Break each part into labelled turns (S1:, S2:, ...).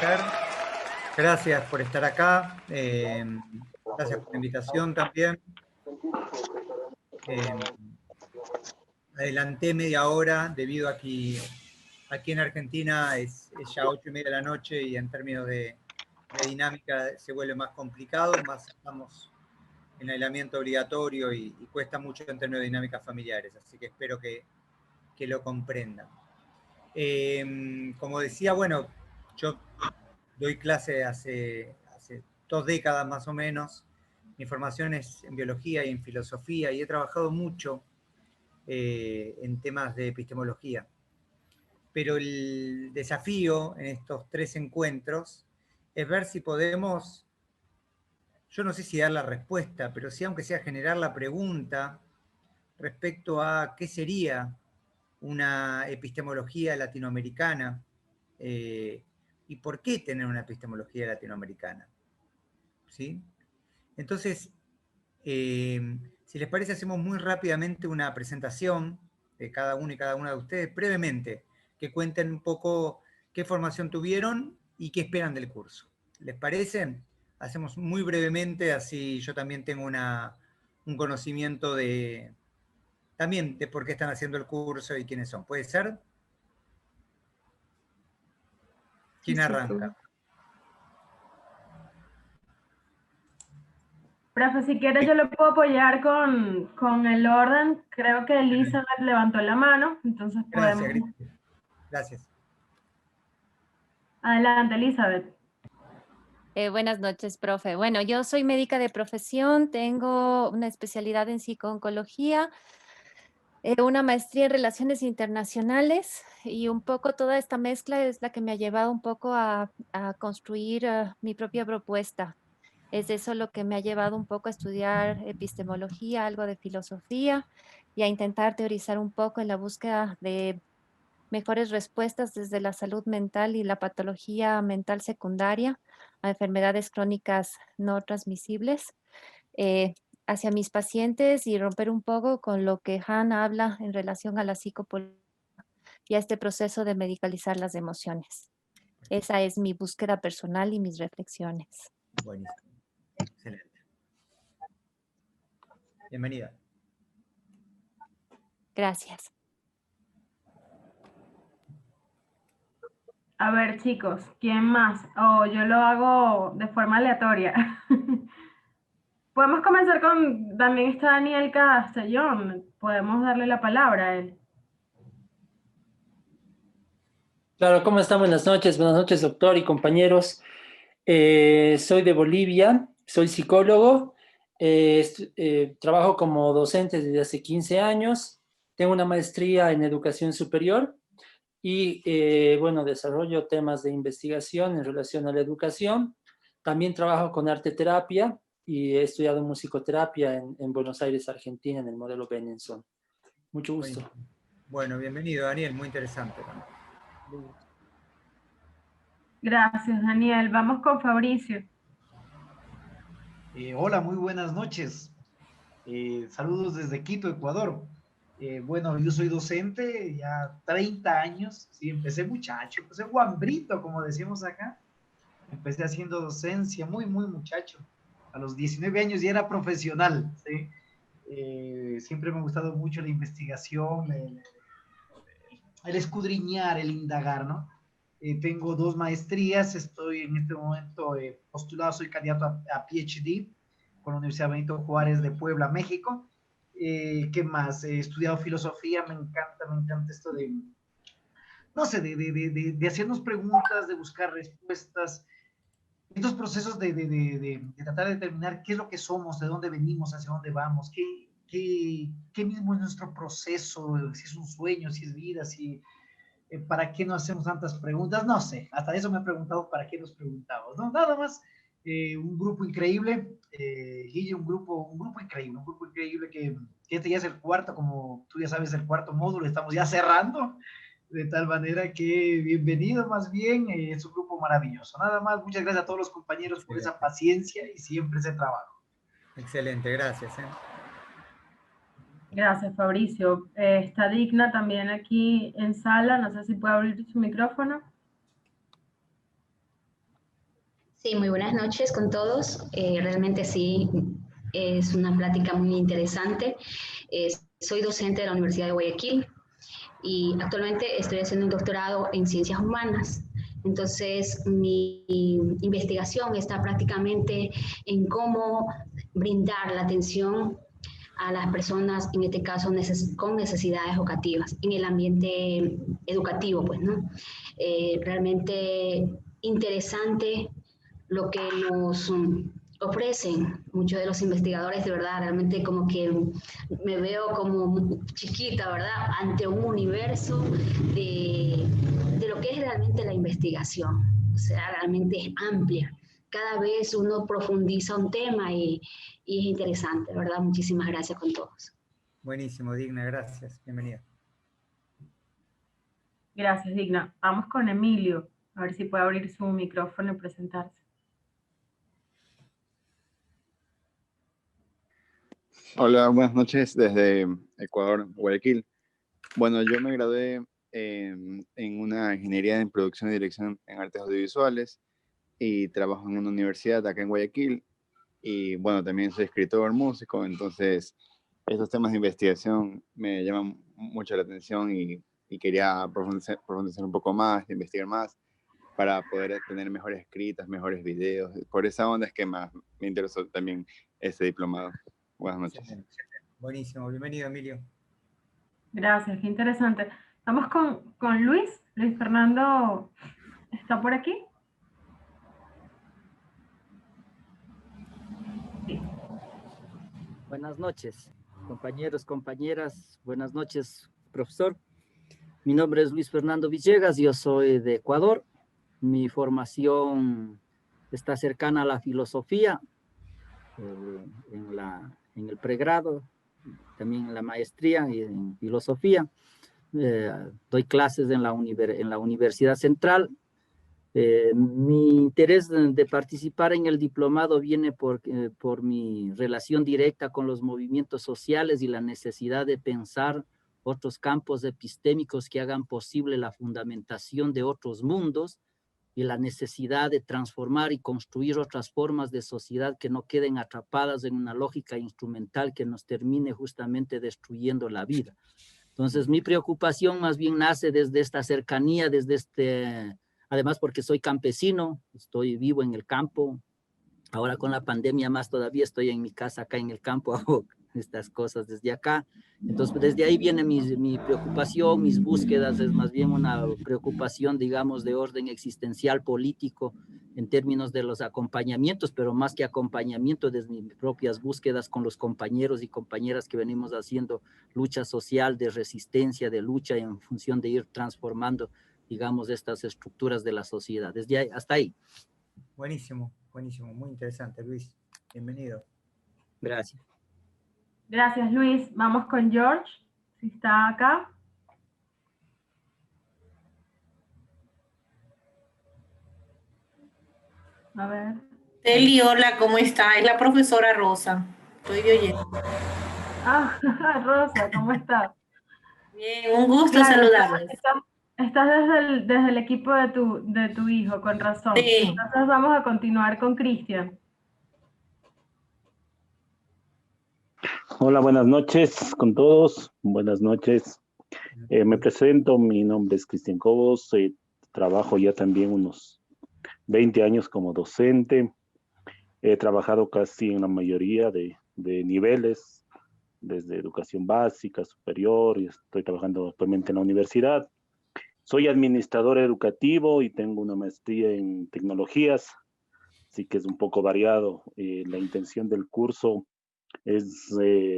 S1: placer. Gracias por estar acá. Gracias por la invitación también. Adelanté media hora debido a que aquí en Argentina es ya 8:30 de la noche y en términos de dinámica se vuelve más complicado, más estamos en aislamiento obligatorio y cuesta mucho en términos de dinámicas familiares, así que espero que lo comprendan. Como decía, bueno, yo doy clase hace 2 décadas más o menos. Mi formación es en biología y en filosofía y he trabajado mucho en temas de epistemología. Pero el desafío en estos 3 encuentros es ver si podemos, yo no sé si dar la respuesta, pero sí aunque sea generar la pregunta respecto a qué sería una epistemología latinoamericana y por qué tener una epistemología latinoamericana. ¿Sí? Entonces, si les parece, hacemos muy rápidamente una presentación de cada uno y cada una de ustedes, brevemente, que cuenten un poco qué formación tuvieron y qué esperan del curso. ¿Les parece? Hacemos muy brevemente, así yo también tengo un conocimiento también de por qué están haciendo el curso y quiénes son. ¿Puede ser? ¿Quién arranca?
S2: Profe, si quiere yo le puedo apoyar con el orden. Creo que Elizabeth levantó la mano, entonces podemos...
S1: Gracias.
S2: Adelante, Elizabeth.
S3: Buenas noches, profe. Bueno, yo soy médica de profesión, tengo una especialidad en psico-oncología, una maestría en relaciones internacionales y un poco toda esta mezcla es la que me ha llevado un poco a construir mi propia propuesta. Es eso lo que me ha llevado un poco a estudiar epistemología, algo de filosofía y a intentar teorizar un poco en la búsqueda de mejores respuestas desde la salud mental y la patología mental secundaria a enfermedades crónicas no transmisibles hacia mis pacientes y romper un poco con lo que Han habla en relación a la psicopolítica y a este proceso de medicalizar las emociones. Esa es mi búsqueda personal y mis reflexiones.
S1: Buenísimo. Excelente. Bienvenida.
S3: Gracias.
S2: A ver, chicos, ¿quién más? Yo lo hago de forma aleatoria. Podemos comenzar con, también está Daniel Castellón. Podemos darle la palabra a él.
S4: Claro, ¿cómo están? Buenas noches, doctor y compañeros. Soy de Bolivia, soy psicólogo, trabajo como docente desde hace 15 años, tengo una maestría en educación superior y, bueno, desarrollo temas de investigación en relación a la educación. También trabajo con arte terapia y he estudiado musicoterapia en Buenos Aires, Argentina, en el modelo Benenson. Mucho gusto.
S1: Bueno, bienvenido, Daniel, muy interesante.
S2: Gracias, Daniel. Vamos con Fabricio.
S5: Hola, muy buenas noches. Saludos desde Quito, Ecuador. Bueno, yo soy docente, ya 30 años, sí, empecé muchacho, empecé guambrito, como decimos acá. Empecé haciendo docencia, muy muchacho. A los 19 años ya era profesional, ¿sí? Siempre me ha gustado mucho la investigación, el escudriñar, el indagar, ¿no? Tengo 2 maestrías, estoy en este momento postulado, soy candidato a PhD con la Universidad Benito Juárez de Puebla, México. ¿Qué más? He estudiado filosofía, me encanta esto de, no sé, de hacernos preguntas, de buscar respuestas, estos procesos de tratar de determinar qué es lo que somos, de dónde venimos, hacia dónde vamos, qué mismo es nuestro proceso, si es un sueño, si es vida, si... ¿Para qué nos hacemos tantas preguntas? No sé, hasta eso me he preguntado para qué nos preguntamos, ¿no? Nada más, un grupo increíble, Guille, un grupo increíble que este ya es el cuarto, como tú ya sabes, el cuarto módulo, estamos ya cerrando, de tal manera que bienvenido más bien, es un grupo maravilloso. Nada más, muchas gracias a todos los compañeros por esa paciencia y siempre ese trabajo.
S1: Excelente, gracias.
S2: Gracias, Fabricio. Está Digna también aquí en sala. No sé si puede abrir su micrófono.
S6: Sí, muy buenas noches con todos. Realmente sí, es una plática muy interesante. Soy docente de la Universidad de Guayaquil y actualmente estoy haciendo un doctorado en ciencias humanas. Entonces, mi investigación está prácticamente en cómo brindar la atención a las personas, en este caso con necesidades educativas, en el ambiente educativo, pues, ¿no? Realmente interesante lo que nos ofrecen muchos de los investigadores, de verdad, realmente como que me veo como chiquita, ¿verdad? Ante un universo de lo que es realmente la investigación. O sea, realmente es amplia. Cada vez uno profundiza un tema y es interesante, ¿verdad? Muchísimas gracias con todos.
S1: Buenísimo, Digna, gracias. Bienvenida.
S2: Gracias, Digna. Vamos con Emilio, a ver si puede abrir su micrófono y presentarse.
S7: Hola, buenas noches desde Ecuador, Guayaquil. Bueno, yo me gradué en una ingeniería en producción y dirección en artes audiovisuales y trabajo en una universidad acá en Guayaquil. Y bueno, también soy escritor, músico, entonces estos temas de investigación me llaman mucho la atención y quería profundizar un poco más, investigar más para poder tener mejores escritas, mejores videos. Por esa onda es que más me interesó también este diplomado. Buenas noches.
S1: Excelente. Buenísimo, bienvenido, Emilio.
S2: Gracias, qué interesante. Vamos con Luis. Luis Fernando, ¿está por aquí? Sí.
S8: Buenas noches, compañeros, compañeras. Buenas noches, profesor. Mi nombre es Luis Fernando Villegas, yo soy de Ecuador. Mi formación está cercana a la filosofía, en el pregrado, también en la maestría y en filosofía. Doy clases en la Universidad Central. Mi interés de participar en el diplomado viene por mi relación directa con los movimientos sociales y la necesidad de pensar otros campos epistémicos que hagan posible la fundamentación de otros mundos y la necesidad de transformar y construir otras formas de sociedad que no queden atrapadas en una lógica instrumental que nos termine justamente destruyendo la vida. Entonces, mi preocupación más bien nace desde esta cercanía, además porque soy campesino, estoy vivo en el campo. Ahora con la pandemia más todavía estoy en mi casa acá en el campo, hago estas cosas desde acá. Entonces, desde ahí viene mi preocupación, mis búsquedas, es más bien una preocupación, digamos, de orden existencial político en términos de los acompañamientos, pero más que acompañamiento, desde mis propias búsquedas con los compañeros y compañeras que venimos haciendo lucha social, de resistencia, de lucha en función de ir transformando, digamos, estas estructuras de la sociedad. Desde ahí, hasta ahí.
S1: Buenísimo, buenísimo, muy interesante, Luis. Bienvenido.
S8: Gracias.
S2: Gracias, Luis. Vamos con George, si está acá. A ver.
S9: Eli, hola, ¿cómo está? Es la profesora Rosa. Estoy de oyendo.
S2: Ah, Rosa, ¿cómo estás?
S9: Bien, un gusto
S2: Claro,
S9: saludarles.
S2: estás desde el equipo de tu hijo, con razón.
S9: Sí.
S2: Entonces vamos a continuar con Cristian.
S10: Hola, buenas noches con todos. Buenas noches. Me presento, mi nombre es Cristian Cobos. Trabajo ya también unos 20 años como docente. He trabajado casi en la mayoría de niveles, desde educación básica, superior, y estoy trabajando actualmente en la universidad. Soy administrador educativo y tengo una maestría en tecnologías, así que es un poco variado. La intención del curso es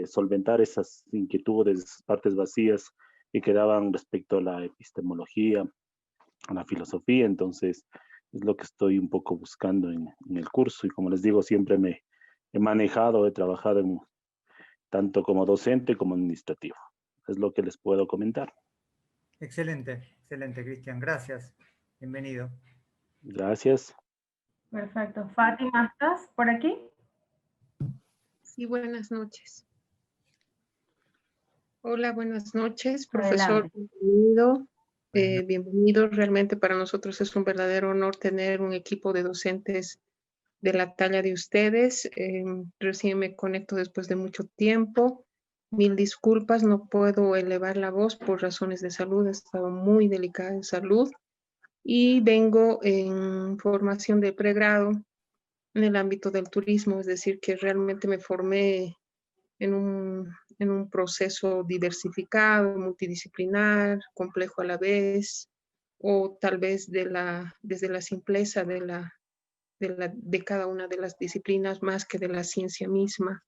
S10: solventar esas inquietudes, esas partes vacías que quedaban respecto a la epistemología, a la filosofía. Entonces es lo que estoy un poco buscando en el curso, y como les digo, siempre me he manejado, he trabajado tanto como docente como administrativo. Es lo que les puedo comentar.
S1: Excelente, excelente, Cristian. Gracias. Bienvenido.
S10: Gracias.
S2: Perfecto. Fátima, ¿estás por aquí?
S11: Sí, buenas noches. Hola, buenas noches, profesor. Bienvenido. Bienvenido. Realmente para nosotros es un verdadero honor tener un equipo de docentes de la talla de ustedes. Recién me conecto después de mucho tiempo. Mil disculpas, no puedo elevar la voz por razones de salud, he estado muy delicada en salud y vengo en formación de pregrado en el ámbito del turismo, es decir, que realmente me formé en un proceso diversificado, multidisciplinar, complejo a la vez, o tal vez desde la simpleza de cada una de las disciplinas más que de la ciencia misma.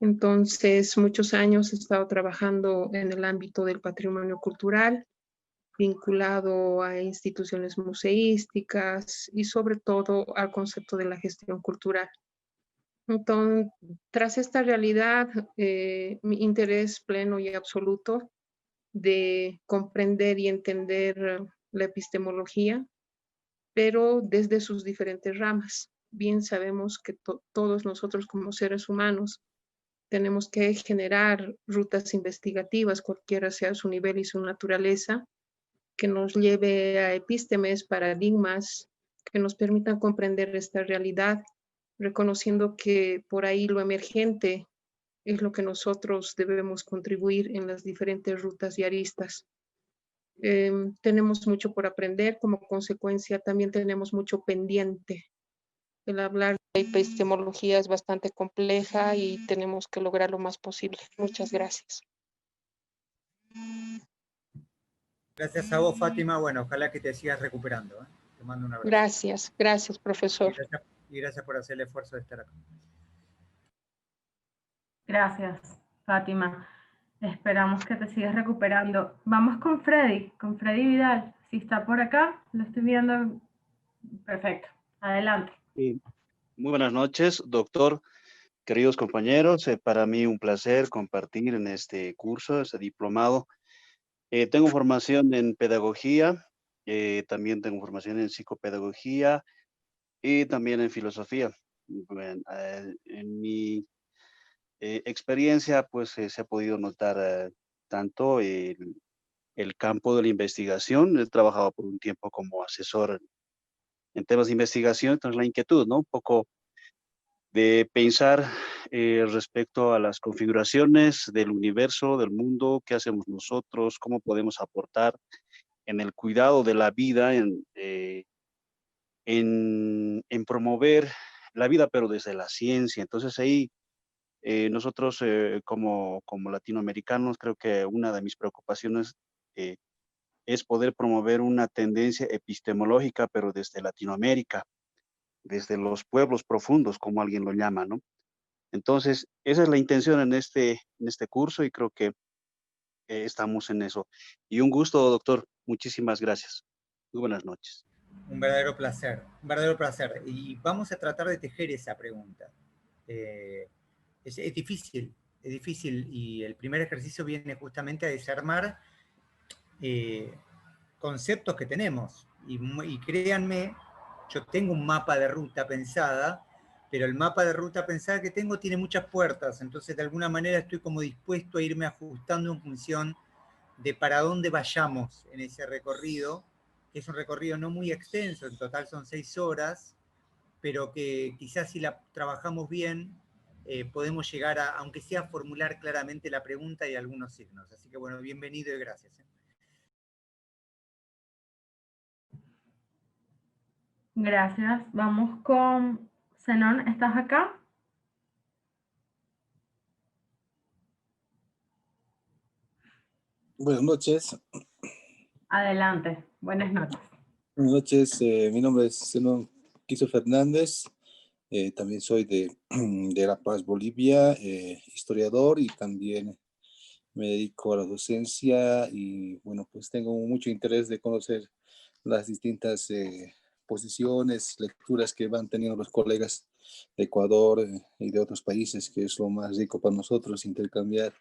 S11: Entonces, muchos años he estado trabajando en el ámbito del patrimonio cultural, vinculado a instituciones museísticas y sobre todo al concepto de la gestión cultural. Entonces, tras esta realidad, mi interés pleno y absoluto de comprender y entender la epistemología, pero desde sus diferentes ramas. Bien sabemos que todos nosotros como seres humanos tenemos que generar rutas investigativas, cualquiera sea su nivel y su naturaleza, que nos lleve a epístemes, paradigmas, que nos permitan comprender esta realidad, reconociendo que por ahí lo emergente es lo que nosotros debemos contribuir en las diferentes rutas y aristas. Tenemos mucho por aprender, como consecuencia también tenemos mucho pendiente. El hablar de epistemología es bastante compleja y tenemos que lograr lo más posible. Muchas gracias.
S1: Gracias a vos, Fátima. Bueno, ojalá que te sigas recuperando. Te mando un abrazo.
S11: Gracias, gracias, profesor.
S1: Y gracias por hacer el esfuerzo de estar acá.
S2: Gracias, Fátima. Esperamos que te sigas recuperando. Vamos con Freddy Vidal. Si está por acá, lo estoy viendo. Perfecto. Adelante.
S12: Sí. Muy buenas noches, doctor, queridos compañeros. Para mí un placer compartir en este curso, este diplomado. Tengo formación en pedagogía, también tengo formación en psicopedagogía y también en filosofía. Bueno, en mi experiencia, pues se ha podido notar tanto el campo de la investigación. He trabajado por un tiempo como asesor en temas de investigación, entonces la inquietud, ¿no? Un poco de pensar respecto a las configuraciones del universo, del mundo, qué hacemos nosotros, cómo podemos aportar en el cuidado de la vida, en promover la vida, pero desde la ciencia. Entonces ahí nosotros como latinoamericanos, creo que una de mis preocupaciones es poder promover una tendencia epistemológica, pero desde Latinoamérica, desde los pueblos profundos, como alguien lo llama, ¿no? Entonces, esa es la intención en este curso y creo que estamos en eso. Y un gusto, doctor. Muchísimas gracias. Muy buenas noches.
S1: Un verdadero placer, un verdadero placer. Y vamos a tratar de tejer esa pregunta. Es difícil y el primer ejercicio viene justamente a desarmar conceptos que tenemos. Y créanme, yo tengo un mapa de ruta pensada, pero el mapa de ruta pensada que tengo tiene muchas puertas, entonces de alguna manera estoy como dispuesto a irme ajustando en función de para dónde vayamos en ese recorrido, que es un recorrido no muy extenso, en total son 6 horas, pero que quizás si la trabajamos bien, podemos llegar a, aunque sea, formular claramente la pregunta y algunos signos. Así que bueno, bienvenido y gracias.
S2: Gracias. Vamos con Zenón. ¿Estás acá?
S13: Buenas noches.
S2: Adelante. Buenas noches.
S13: Buenas noches. Mi nombre es Zenón Quiso Fernández. También soy de La Paz, Bolivia, historiador y también me dedico a la docencia y bueno, pues tengo mucho interés de conocer las distintas posiciones, lecturas que van teniendo los colegas de Ecuador y de otros países, que es lo más rico para nosotros, intercambiar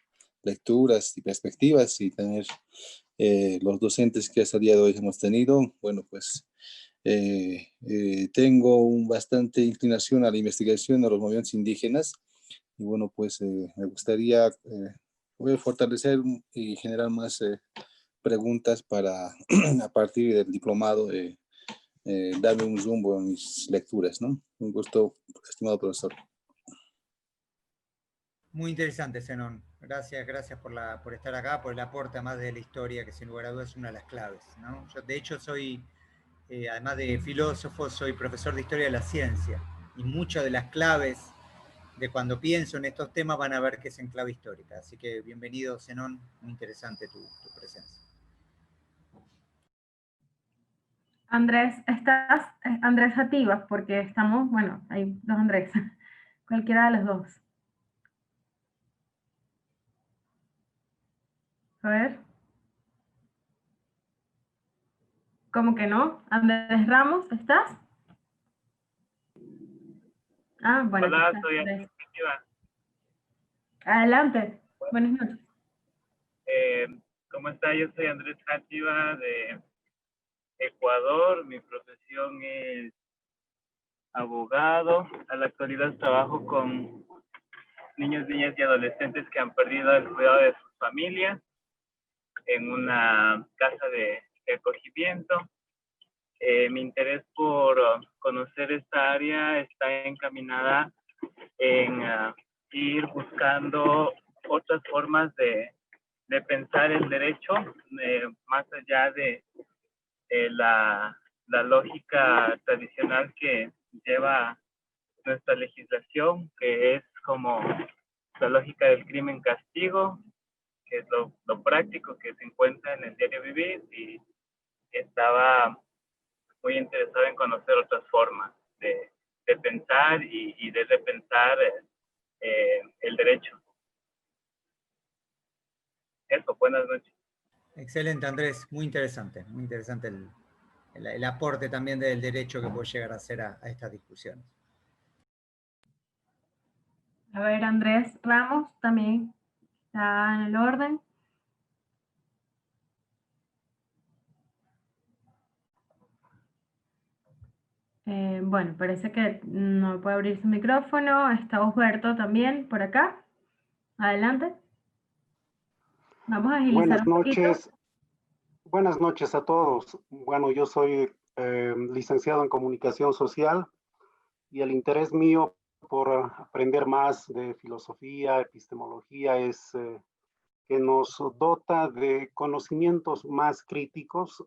S13: lecturas y perspectivas y tener los docentes que hasta el día de hoy hemos tenido. Bueno, pues tengo bastante inclinación a la investigación, a los movimientos indígenas y bueno, pues me gustaría fortalecer y generar más preguntas para a partir del diplomado darme un rumbo en mis lecturas, ¿no? Un gusto, estimado profesor.
S1: Muy interesante, Zenón. Gracias, gracias por estar acá, por el aporte además de la historia, que sin lugar a dudas es una de las claves, ¿no? Yo, de hecho, soy, además de filósofo, soy profesor de historia de la ciencia, y muchas de las claves de cuando pienso en estos temas van a ver que es en clave histórica. Así que bienvenido, Zenón, muy interesante tu presencia.
S2: Andrés, ¿estás, Andrés Ativas? Porque estamos, bueno, hay dos Andrés, cualquiera de los dos. A ver. ¿Cómo que no? Andrés Ramos, ¿estás? Ah, bueno.
S14: Hola,
S2: Estás,
S14: soy
S2: Andrés.
S14: Andrés Ativa.
S2: Adelante. Buenas noches.
S14: ¿Cómo está? Yo soy Andrés Ativa de Ecuador. Mi profesión es abogado. A la actualidad trabajo con niños, niñas y adolescentes que han perdido el cuidado de sus familias en una casa de acogimiento. Mi interés por conocer esta área está encaminada en ir buscando otras formas de pensar el derecho, más allá de la lógica tradicional que lleva nuestra legislación, que es como la lógica del crimen-castigo, que es lo práctico que se encuentra en el diario vivir, y estaba muy interesado en conocer otras formas de pensar y de repensar el derecho. Eso, buenas noches.
S1: Excelente, Andrés, muy interesante el aporte también del derecho que puede llegar a hacer a estas discusiones.
S2: A ver, Andrés Ramos también está en el orden. Bueno, parece que no puede abrir su micrófono. Está Osberto también por acá. Adelante. Vamos a agilizar un poquito.
S15: Buenas noches a todos. Bueno, yo soy licenciado en comunicación social y el interés mío por aprender más de filosofía, epistemología es que nos dota de conocimientos más críticos,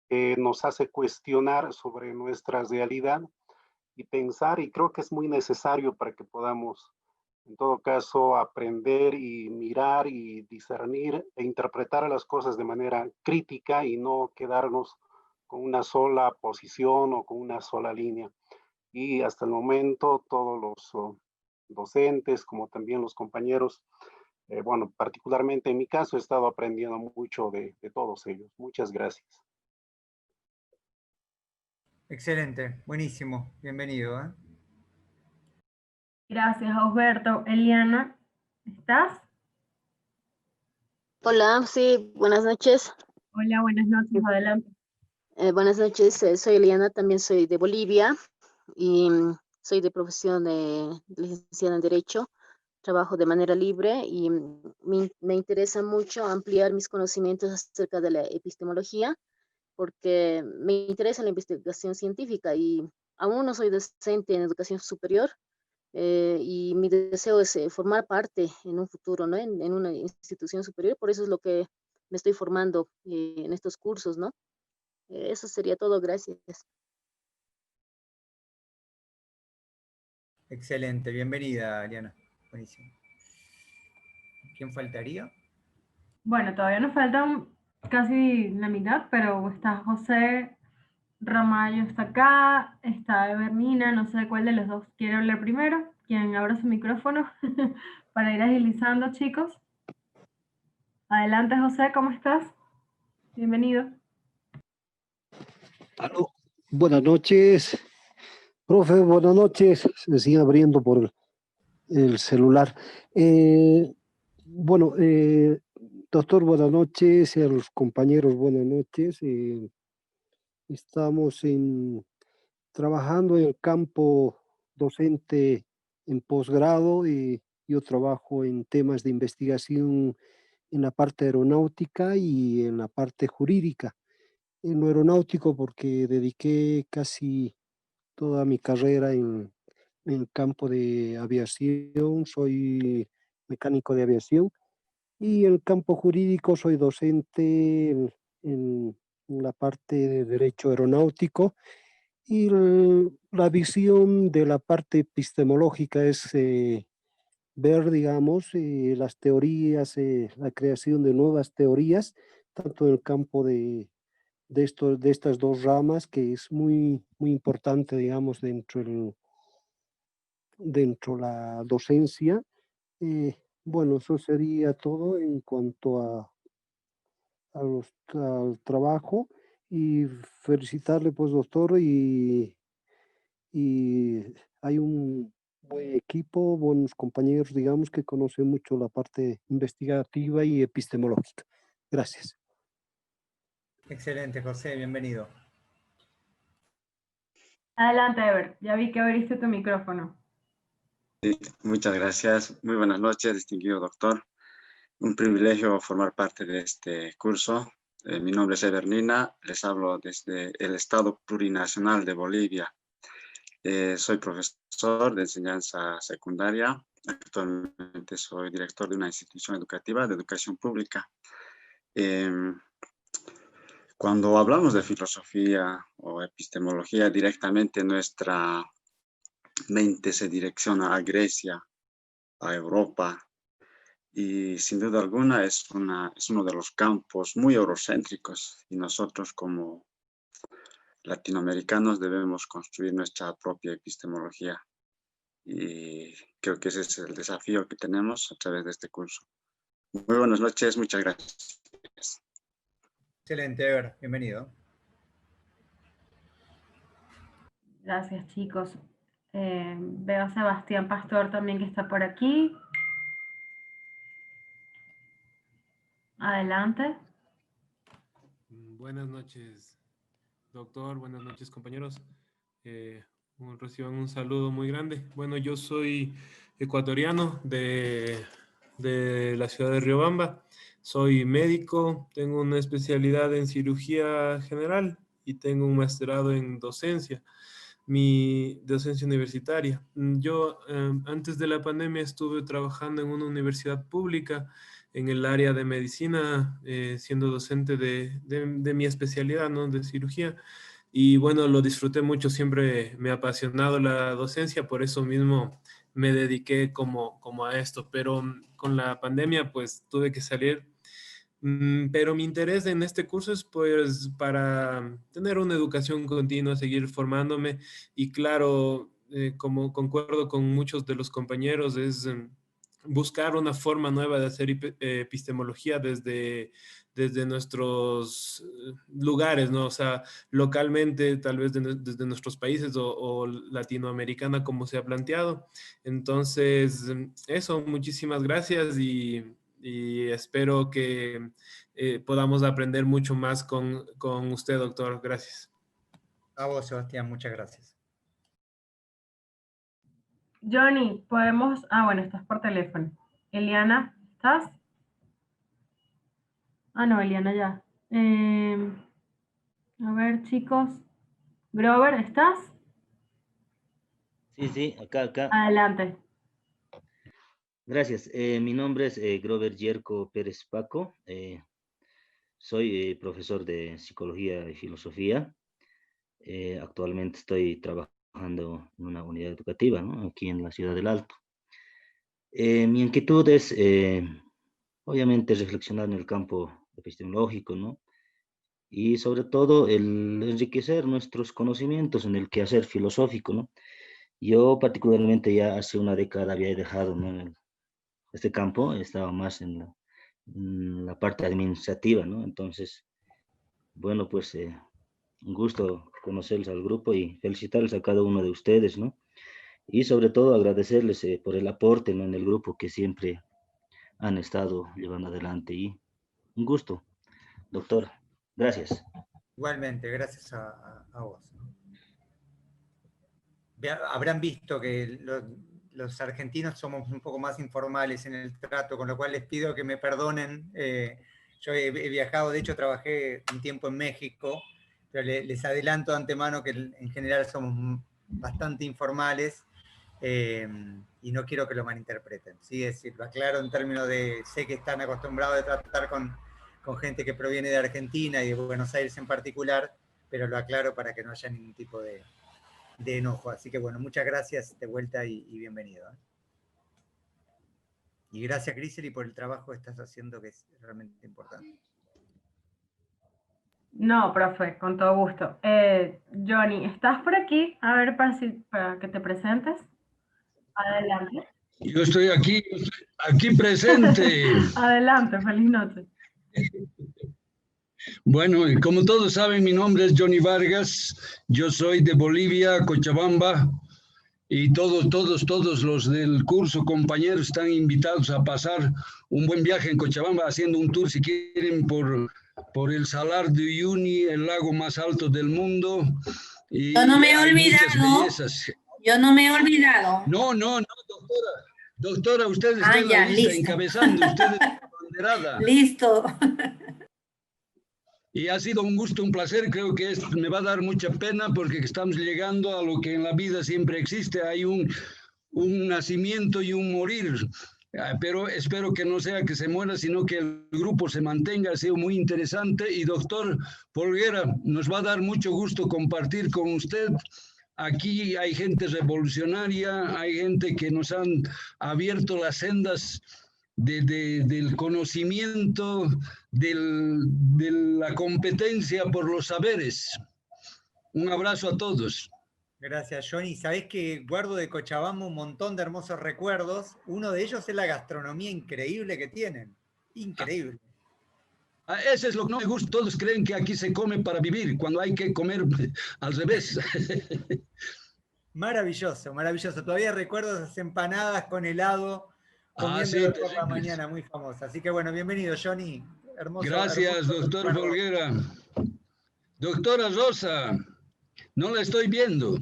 S15: que nos hace cuestionar sobre nuestra realidad y pensar, y creo que es muy necesario para que podamos, en todo caso, aprender y mirar y discernir e interpretar las cosas de manera crítica y no quedarnos con una sola posición o con una sola línea. Y hasta el momento todos los docentes, como también los compañeros, bueno, particularmente en mi caso he estado aprendiendo mucho de todos ellos. Muchas gracias.
S1: Excelente, buenísimo, bienvenido.
S2: Gracias, Osberto. Eliana, ¿estás?
S16: Hola, sí, buenas noches.
S2: Hola, buenas noches, adelante.
S16: Buenas noches, soy Eliana, también soy de Bolivia y soy de profesión licenciada en Derecho. Trabajo de manera libre y me interesa mucho ampliar mis conocimientos acerca de la epistemología porque me interesa la investigación científica y aún no soy docente en educación superior. Y mi deseo es formar parte en un futuro, ¿no? En una institución superior, por eso es lo que me estoy formando en estos cursos, ¿no? Eso sería todo, gracias.
S1: Excelente, bienvenida, Eliana. Buenísimo. ¿Quién faltaría?
S2: Bueno, todavía nos faltan casi la mitad, pero está José Ramallo, está acá, está Evermina, no sé cuál de los dos quiere hablar primero. Quien abra su micrófono para ir agilizando, chicos. Adelante, José, ¿cómo estás? Bienvenido.
S17: Aló, buenas noches, profe, buenas noches. Se sigue abriendo por el celular. Bueno, doctor, buenas noches, y a los compañeros, buenas noches. Estamos trabajando en el campo docente en posgrado y yo trabajo en temas de investigación en la parte aeronáutica y en la parte jurídica. en lo aeronáutico porque dediqué casi toda mi carrera en el campo de aviación, soy mecánico de aviación, y en el campo jurídico soy docente en la parte de derecho aeronáutico, y la visión de la parte epistemológica es ver, digamos, las teorías, la creación de nuevas teorías, tanto en el campo de estas dos ramas, que es muy importante, digamos, dentro la docencia. Bueno, eso sería todo en cuanto al trabajo, y felicitarle, pues, doctor, y hay un buen equipo, buenos compañeros, digamos, que conocen mucho la parte investigativa y epistemológica. Gracias.
S1: Excelente, José, bienvenido.
S2: Adelante, Ever. Ya vi que abriste tu micrófono.
S18: Sí, muchas gracias. Muy buenas noches, distinguido doctor. Un privilegio formar parte de este curso. Mi nombre es Ever Nina, les hablo desde el Estado Plurinacional de Bolivia. Soy profesor de enseñanza secundaria. Actualmente soy director de una institución educativa de educación pública. Cuando hablamos de filosofía o epistemología, directamente nuestra mente se direcciona a Grecia, a Europa, y sin duda alguna es uno de los campos muy eurocéntricos, y nosotros como latinoamericanos debemos construir nuestra propia epistemología, y creo que ese es el desafío que tenemos a través de este curso. Muy buenas noches, muchas gracias.
S1: Excelente, Ever, bienvenido.
S2: Gracias, chicos. Veo a Sebastián Pastor también que está por aquí. Adelante.
S19: Buenas noches, doctor. Buenas noches, compañeros. Reciban un saludo muy grande. Bueno, yo soy ecuatoriano de la ciudad de Riobamba. Soy médico, tengo una especialidad en cirugía general y tengo un masterado en docencia, mi docencia universitaria. Yo antes de la pandemia estuve trabajando en una universidad pública en el área de medicina, siendo docente de mi especialidad, ¿no? De cirugía. Y bueno, lo disfruté mucho, siempre me ha apasionado la docencia, por eso mismo me dediqué como a esto. Pero con la pandemia pues tuve que salir. Pero mi interés en este curso es pues para tener una educación continua, seguir formándome, y claro, como concuerdo con muchos de los compañeros, es buscar una forma nueva de hacer epistemología desde nuestros lugares, ¿no? O sea, localmente, tal vez desde nuestros países o latinoamericana, como se ha planteado. Entonces, eso, muchísimas gracias, y espero que podamos aprender mucho más con usted, doctor. Gracias.
S1: A vos, Sebastián, muchas gracias.
S2: Johnny, podemos... Ah, bueno, estás por teléfono. Eliana, ¿estás? Ah, no, Eliana ya. A ver, chicos. Grover, ¿estás?
S20: Sí, acá.
S2: Adelante.
S20: Gracias. Mi nombre es Grover Yerko Pérez Paco. Soy profesor de psicología y filosofía. Actualmente estoy trabajando en una unidad educativa, ¿no? Aquí en la ciudad del Alto. Mi inquietud es, obviamente, reflexionar en el campo epistemológico, ¿no? Y sobre todo el enriquecer nuestros conocimientos en el quehacer filosófico, ¿no? Yo particularmente ya hace una década había dejado, ¿no? Este campo, estaba más en la parte administrativa, ¿no? Entonces, bueno, pues un gusto conocerles al grupo y felicitarles a cada uno de ustedes, ¿no? Y sobre todo agradecerles por el aporte, ¿no? En el grupo que siempre han estado llevando adelante, y un gusto, doctor. Gracias.
S1: Igualmente, gracias a vos. Habrán visto que los argentinos somos un poco más informales en el trato, con lo cual les pido que me perdonen. Yo he viajado, de hecho trabajé un tiempo en México, pero les adelanto de antemano que en general somos bastante informales y no quiero que lo malinterpreten. ¿Sí? Es decir, lo aclaro en términos de, sé que están acostumbrados a tratar con gente que proviene de Argentina y de Buenos Aires en particular, pero lo aclaro para que no haya ningún tipo de enojo. Así que bueno, muchas gracias de vuelta y bienvenido. Y gracias, Grisel, por el trabajo que estás haciendo, que es realmente importante.
S2: No, profe, con todo gusto. Johnny, ¿estás por aquí? A ver, para que te presentes. Adelante.
S21: Yo estoy aquí presente.
S2: Adelante, feliz noche.
S21: Bueno, y como todos saben, mi nombre es Johnny Vargas. Yo soy de Bolivia, Cochabamba. Y todos los del curso, compañeros, están invitados a pasar un buen viaje en Cochabamba, haciendo un tour, si quieren, por el Salar de Uyuni, el lago más alto del mundo. Y
S9: yo no me he olvidado. Yo no me he olvidado.
S21: No, doctora. Doctora, usted está en la lista, encabezando, usted es la banderada.
S9: Listo.
S21: Y ha sido un gusto, un placer. Creo que me va a dar mucha pena porque estamos llegando a lo que en la vida siempre existe. Hay un nacimiento y un morir. Pero espero que no sea que se muera, sino que el grupo se mantenga. Ha sido muy interesante. Y doctor Folguera, nos va a dar mucho gusto compartir con usted. Aquí hay gente revolucionaria, hay gente que nos han abierto las sendas del conocimiento, de la competencia por los saberes. Un abrazo a todos.
S1: Gracias, Johnny. Sabés que guardo de Cochabamba un montón de hermosos recuerdos. Uno de ellos es la gastronomía increíble que tienen. Increíble.
S21: Ese es lo que no me gusta. Todos creen que aquí se come para vivir, cuando hay que comer al revés.
S1: Maravilloso, maravilloso. Todavía recuerdo esas empanadas con helado. Comiendo por la mañana, muy famosa. Así que bueno, bienvenido, Johnny. Hermoso.
S21: Gracias,
S1: hermoso,
S21: doctor Folguera. Doctora Rosa, no la estoy viendo.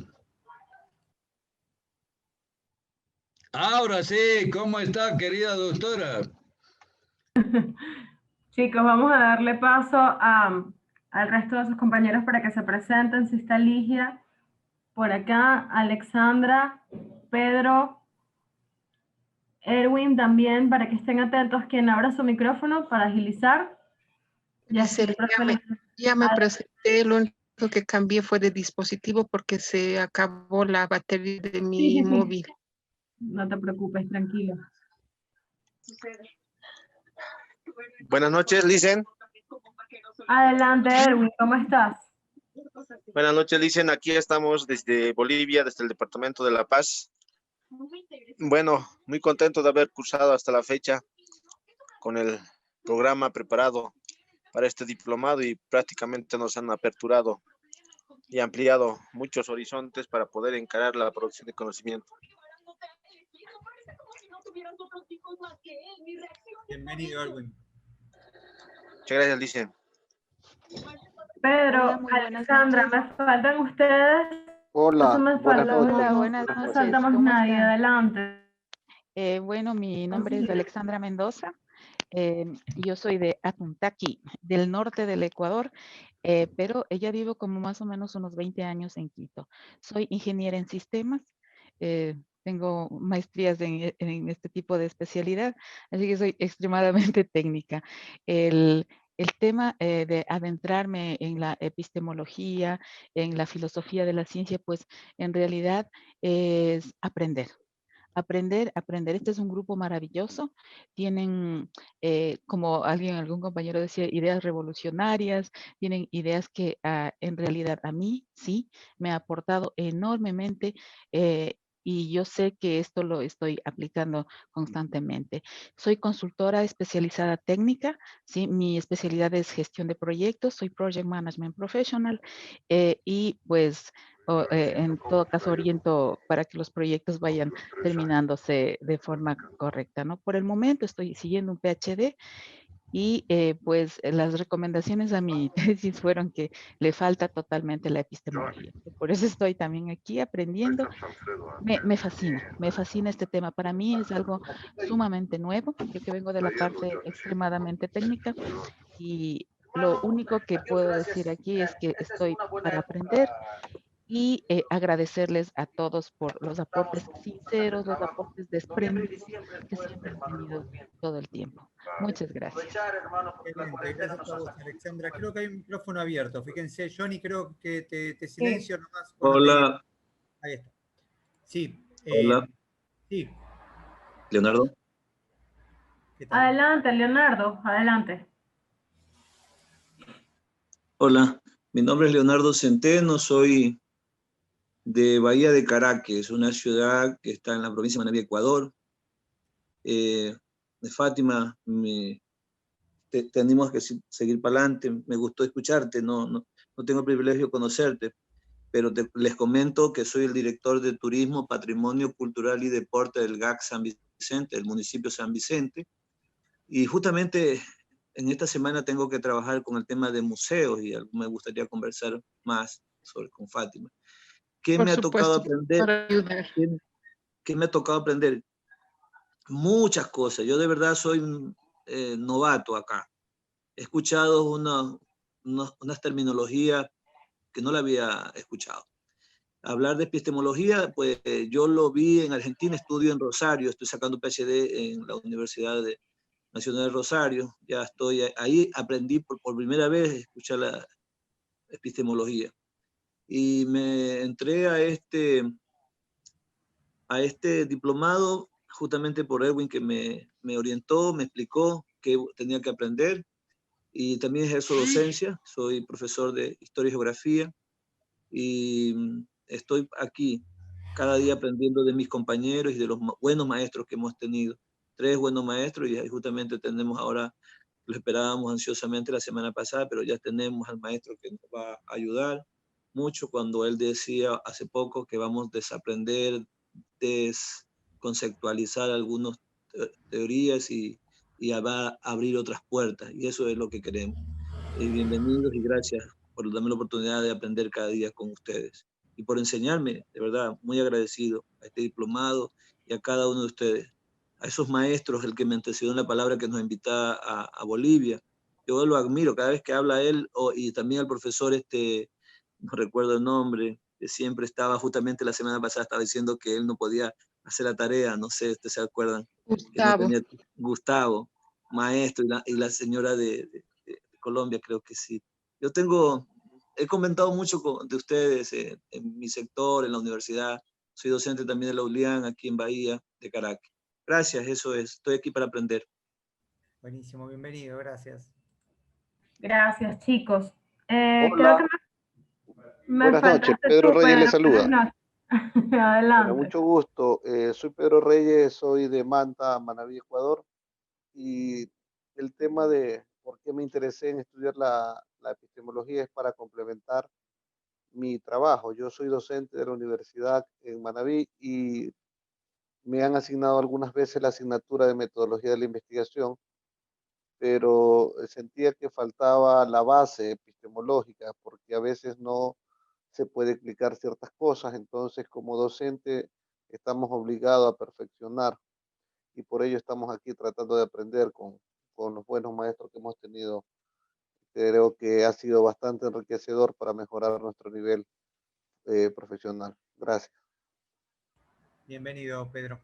S21: Ahora sí, ¿cómo está, querida doctora?
S2: Chicos, vamos a darle paso al resto de sus compañeros para que se presenten. Si está Ligia, por acá, Alexandra, Pedro, Erwin también, para que estén atentos, quien abra su micrófono para agilizar.
S11: Ya me presenté, lo único que cambié fue de dispositivo porque se acabó la batería de mi móvil.
S2: No te preocupes, tranquilo.
S22: Buenas noches, Licen.
S2: Adelante, Erwin, ¿cómo estás?
S22: Buenas noches, Licen. Aquí estamos desde Bolivia, desde el departamento de La Paz. Bueno, muy contento de haber cursado hasta la fecha con el programa preparado para este diplomado y prácticamente nos han aperturado y ampliado muchos horizontes para poder encarar la producción de conocimiento.
S1: Bienvenido, Erwin.
S22: Muchas gracias, Licen.
S2: Pedro, Alexandra, me faltan ustedes.
S23: Hola,
S2: buenas noches. No saltamos nadie, adelante.
S23: Bueno, mi nombre es Alexandra Mendoza. Yo soy de Atuntaqui, del norte del Ecuador, pero ya vivo como más o menos unos 20 años en Quito. Soy ingeniera en sistemas. Tengo maestrías en este tipo de especialidad, así que soy extremadamente técnica. El tema de adentrarme en la epistemología, en la filosofía de la ciencia, pues en realidad es aprender. Aprender. Este es un grupo maravilloso. Tienen, como algún compañero decía, ideas revolucionarias, tienen ideas que en realidad a mí sí me ha aportado enormemente. Y yo sé que esto lo estoy aplicando constantemente. Soy consultora especializada técnica, ¿sí? Mi especialidad es gestión de proyectos, soy Project Management Professional y pues en todo caso oriento para que los proyectos vayan terminándose de forma correcta, ¿no? Por el momento estoy siguiendo un PhD y pues las recomendaciones a mi tesis fueron que le falta totalmente la epistemología. Por eso estoy también aquí aprendiendo. Me fascina este tema. Para mí es algo sumamente nuevo. Yo que vengo de la parte extremadamente técnica y lo único que puedo decir aquí es que estoy para aprender y agradecerles a todos por los aportes sinceros, los aportes desprendidos que siempre han tenido todo el tiempo. Muchas gracias.
S1: Excelente, gracias a vos, Alexandra. Creo que hay un micrófono abierto. Fíjense, Johnny, creo que te silencio nomás.
S3: Hola.
S1: Ahí está. Sí.
S3: Hola.
S1: Sí.
S3: Leonardo.
S2: Adelante, Leonardo, adelante.
S3: Hola, mi nombre es Leonardo Centeno, soy de Bahía de Caracas, una ciudad que está en la provincia de Manabí, Ecuador. De Fátima, te animo a que seguir para adelante. Me gustó escucharte, no tengo el privilegio de conocerte, pero les comento que soy el director de Turismo, Patrimonio Cultural y Deporte del GAC San Vicente, del municipio San Vicente, y justamente en esta semana tengo que trabajar con el tema de museos y me gustaría conversar más con Fátima. ¿Qué me ha tocado aprender?
S11: Para ayudar.
S3: ¿Qué me ha tocado aprender? Muchas cosas. Yo de verdad soy un novato acá. He escuchado unas terminologías que no la había escuchado. Hablar de epistemología, pues yo lo vi en Argentina, estudio en Rosario, estoy sacando PhD en la Universidad Nacional de Rosario, ya estoy ahí, aprendí por primera vez a escuchar la epistemología. Y me entré a este diplomado justamente por Erwin, que me orientó, me explicó qué tenía que aprender, y también ejerzo docencia, soy profesor de Historia y Geografía, y estoy aquí cada día aprendiendo de mis compañeros y de los buenos maestros que hemos tenido. 3 buenos maestros, y justamente tenemos ahora, lo esperábamos ansiosamente la semana pasada, pero ya tenemos al maestro que nos va a ayudar mucho cuando él decía hace poco que vamos a desaprender, desconceptualizar algunas teorías y va a abrir otras puertas, y eso es lo que queremos. Bienvenidos y gracias por darme la oportunidad de aprender cada día con ustedes y por enseñarme, de verdad, muy agradecido a este diplomado y a cada uno de ustedes, a esos maestros, el que me antecedió en la palabra que nos invita a Bolivia. Yo lo admiro cada vez que habla él, y también al profesor, no recuerdo el nombre, que siempre estaba, justamente la semana pasada estaba diciendo que él no podía hacer la tarea, no sé, ¿ustedes se acuerdan?
S11: Gustavo.
S3: Gustavo, maestro, y la señora de Colombia, creo que sí. He comentado mucho de ustedes en mi sector, en la universidad. Soy docente también de la ULIAN, aquí en Bahía de Caracas. Gracias, eso es. Estoy aquí para aprender.
S1: Buenísimo, bienvenido, gracias.
S2: Gracias, chicos.
S4: Hola.
S2: Creo que
S4: Buenas noches, Pedro Reyes le saluda.
S2: Adelante.
S4: Bueno, mucho gusto. Soy Pedro Reyes, soy de Manta, Manabí, Ecuador. Y el tema de por qué me interesé en estudiar la epistemología es para complementar mi trabajo. Yo soy docente de la universidad en Manabí y me han asignado algunas veces la asignatura de metodología de la investigación, pero sentía que faltaba la base epistemológica porque a veces no se puede explicar ciertas cosas. Entonces, como docente, estamos obligados a perfeccionar y por ello estamos aquí tratando de aprender con los buenos maestros que hemos tenido. Creo que ha sido bastante enriquecedor para mejorar nuestro nivel profesional. Gracias.
S1: Bienvenido, Pedro.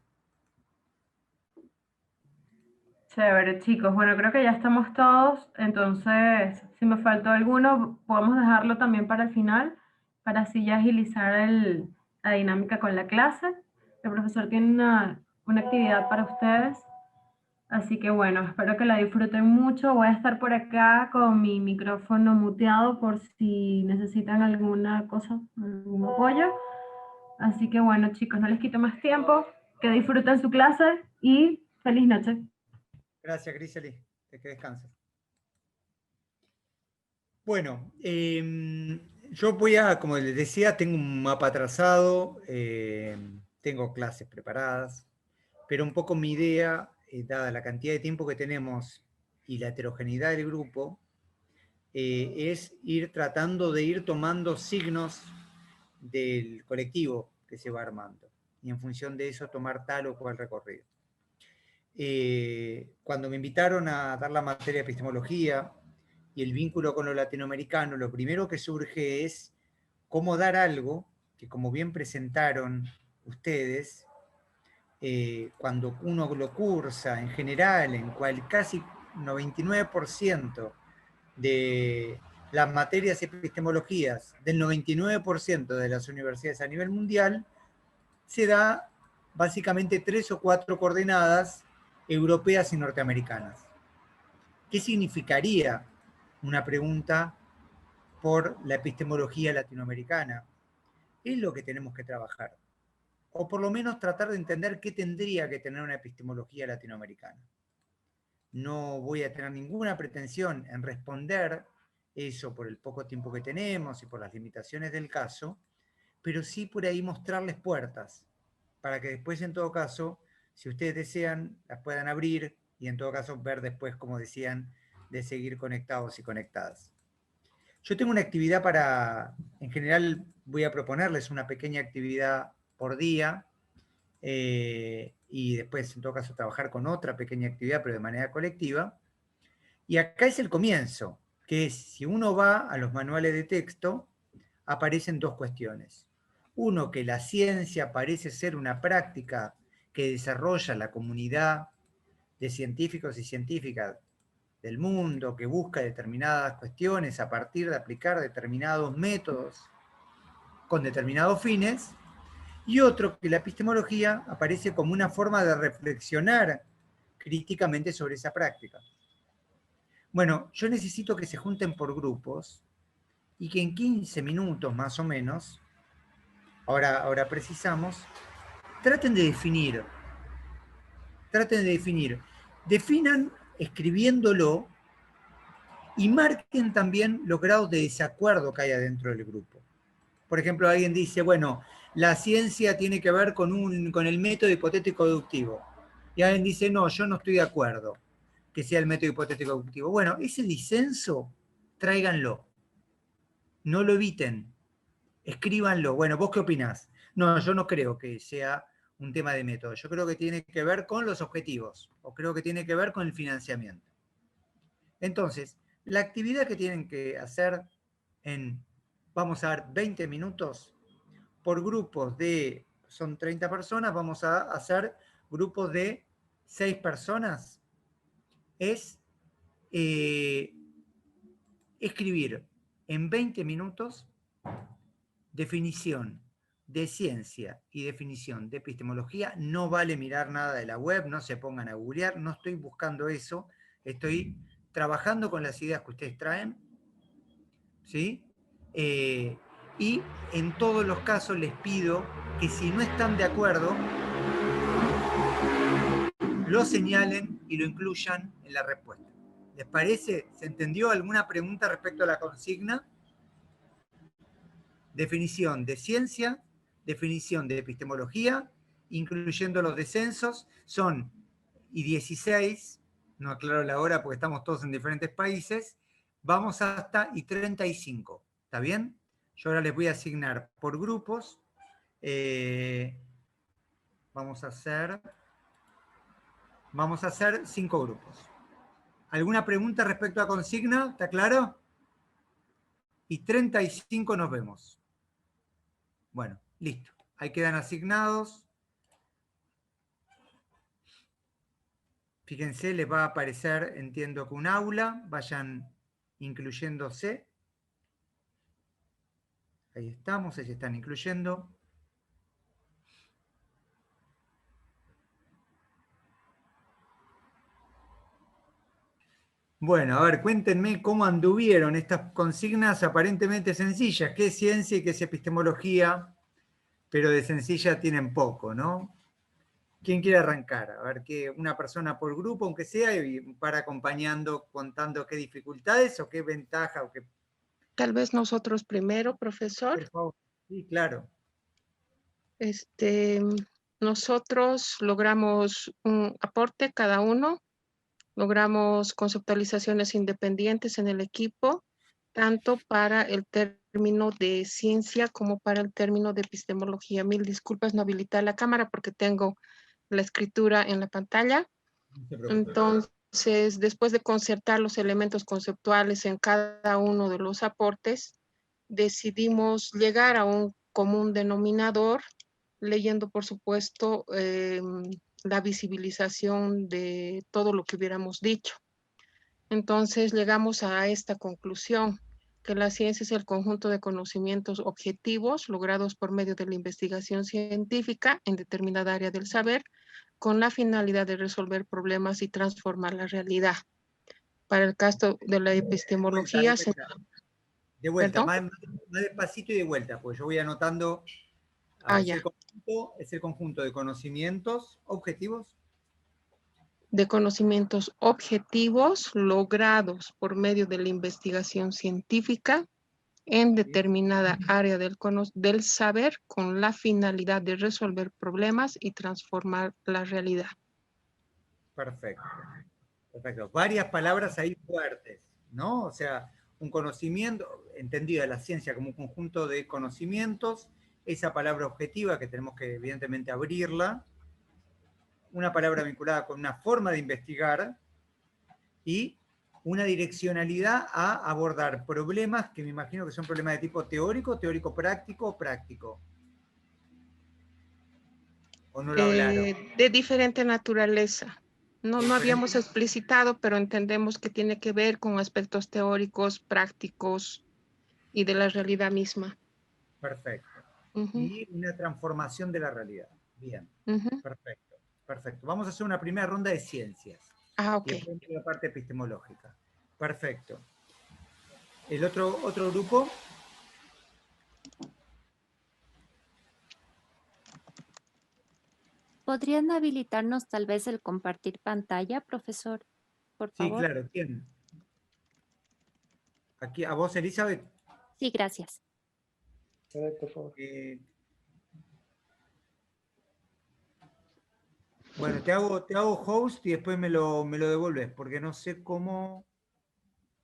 S2: Chévere, chicos. Bueno, creo que ya estamos todos. Entonces, si me faltó alguno, podemos dejarlo también para el final, para así ya agilizar la dinámica con la clase. El profesor tiene una actividad para ustedes. Así que bueno, espero que la disfruten mucho. Voy a estar por acá con mi micrófono muteado por si necesitan alguna cosa, algún apoyo. Así que bueno, chicos, no les quito más tiempo. Que disfruten su clase y feliz noche.
S1: Gracias, Griseli. Que descanses. Bueno, yo como les decía, tengo un mapa trazado, tengo clases preparadas, pero un poco mi idea, dada la cantidad de tiempo que tenemos y la heterogeneidad del grupo, es ir tratando de ir tomando signos del colectivo que se va armando y en función de eso tomar tal o cual recorrido. Cuando me invitaron a dar la materia de epistemología, y el vínculo con lo latinoamericano, lo primero que surge es cómo dar algo que, como bien presentaron ustedes, cuando uno lo cursa en general, en casi 99% de las materias y epistemologías del 99% de las universidades a nivel mundial, se da básicamente 3 o 4 coordenadas europeas y norteamericanas. ¿Qué significaría una pregunta por la epistemología latinoamericana? Es lo que tenemos que trabajar. O por lo menos tratar de entender qué tendría que tener una epistemología latinoamericana. No voy a tener ninguna pretensión en responder eso por el poco tiempo que tenemos y por las limitaciones del caso, pero sí por ahí mostrarles puertas, para que después, en todo caso, si ustedes desean, las puedan abrir y en todo caso ver después, como decían, de seguir conectados y conectadas. Yo tengo una actividad en general voy a proponerles una pequeña actividad por día, y después, en todo caso, trabajar con otra pequeña actividad, pero de manera colectiva. Y acá es el comienzo, que es, si uno va a los manuales de texto, aparecen 2 cuestiones. Uno, que la ciencia parece ser una práctica que desarrolla la comunidad de científicos y científicas del mundo, que busca determinadas cuestiones a partir de aplicar determinados métodos con determinados fines. Y otro, que la epistemología aparece como una forma de reflexionar críticamente sobre esa práctica. Bueno, yo necesito que se junten por grupos y que en 15 minutos más o menos, ahora precisamos, traten de definir, definan escribiéndolo y marquen también los grados de desacuerdo que hay adentro del grupo. Por ejemplo, alguien dice, bueno, la ciencia tiene que ver con el método hipotético deductivo. Y alguien dice, no, yo no estoy de acuerdo que sea el método hipotético deductivo. Bueno, ese disenso, tráiganlo. No lo eviten. Escríbanlo. Bueno, ¿vos qué opinás? No, yo no creo que sea un tema de método. Yo creo que tiene que ver con los objetivos, o creo que tiene que ver con el financiamiento. Entonces, la actividad que tienen que hacer vamos a ver, 20 minutos, por grupos son 30 personas, vamos a hacer grupos de 6 personas, es escribir en 20 minutos definición de ciencia y definición de epistemología. No vale mirar nada de la web, no se pongan a googlear, no estoy buscando eso, estoy trabajando con las ideas que ustedes traen, ¿sí? Y en todos los casos les pido que si no están de acuerdo, lo señalen y lo incluyan en la respuesta. ¿Les parece? ¿Se entendió alguna pregunta respecto a la consigna? Definición de ciencia, definición de epistemología, incluyendo los descensos, son 16, no aclaro la hora porque estamos todos en diferentes países, vamos hasta 35, ¿está bien? Yo ahora les voy a asignar por grupos, vamos a hacer 5 grupos. ¿Alguna pregunta respecto a consigna? ¿Está claro? Y 35 nos vemos. Bueno, listo. Ahí quedan asignados. Fíjense, les va a aparecer, entiendo que un aula. Vayan incluyéndose. Ahí estamos, ahí se están incluyendo. Bueno, a ver, cuéntenme cómo anduvieron estas consignas aparentemente sencillas. ¿Qué es ciencia y qué es epistemología? Pero de sencilla tienen poco, ¿no? ¿Quién quiere arrancar? A ver, que una persona por grupo, aunque sea, y para acompañando, contando qué dificultades o qué ventaja o qué...
S11: Tal vez nosotros primero, profesor.
S1: Por favor. Sí, claro.
S11: Nosotros logramos un aporte cada uno. Logramos conceptualizaciones independientes en el equipo, tanto para el término de ciencia como para el término de epistemología. Mil disculpas, no habilité la cámara porque tengo la escritura en la pantalla. después de concertar los elementos conceptuales en cada uno de los aportes, decidimos llegar a un común denominador, leyendo, por supuesto, la visibilización de todo lo que hubiéramos dicho. Entonces llegamos a esta conclusión, que la ciencia es el conjunto de conocimientos objetivos logrados por medio de la investigación científica en determinada área del saber, con la finalidad de resolver problemas y transformar la realidad. Para el caso de la epistemología...
S1: De vuelta,
S11: ¿Perdón?
S1: más despacito y de vuelta, pues yo voy anotando.
S11: Ya.
S1: Es el conjunto de conocimientos objetivos.
S11: De conocimientos objetivos logrados por medio de la investigación científica en determinada área del saber con la finalidad de resolver problemas y transformar la realidad.
S1: Perfecto. Perfecto. Varias palabras ahí fuertes, ¿no? O sea, un conocimiento, entendida la ciencia como un conjunto de conocimientos, esa palabra objetiva que tenemos que evidentemente abrirla, una palabra vinculada con una forma de investigar y una direccionalidad a abordar problemas que me imagino que son problemas de tipo teórico, teórico-práctico o práctico. ¿O no lo hablaron?
S11: De diferente naturaleza. No habíamos explicitado, pero entendemos que tiene que ver con aspectos teóricos, prácticos y de la realidad misma.
S1: Perfecto. Y una transformación de la realidad. Bien. Perfecto. Perfecto. Vamos a hacer una primera ronda de ciencias.
S11: Ok.
S1: Y después la parte epistemológica. Perfecto. ¿El otro grupo?
S5: ¿Podrían habilitarnos tal vez el compartir pantalla, profesor? Por favor.
S1: Sí, claro. ¿Quién? Aquí, ¿a vos, Elizabeth?
S5: Sí, gracias.
S1: Por favor. Bueno, te hago host y después me lo devuelves, porque no sé cómo,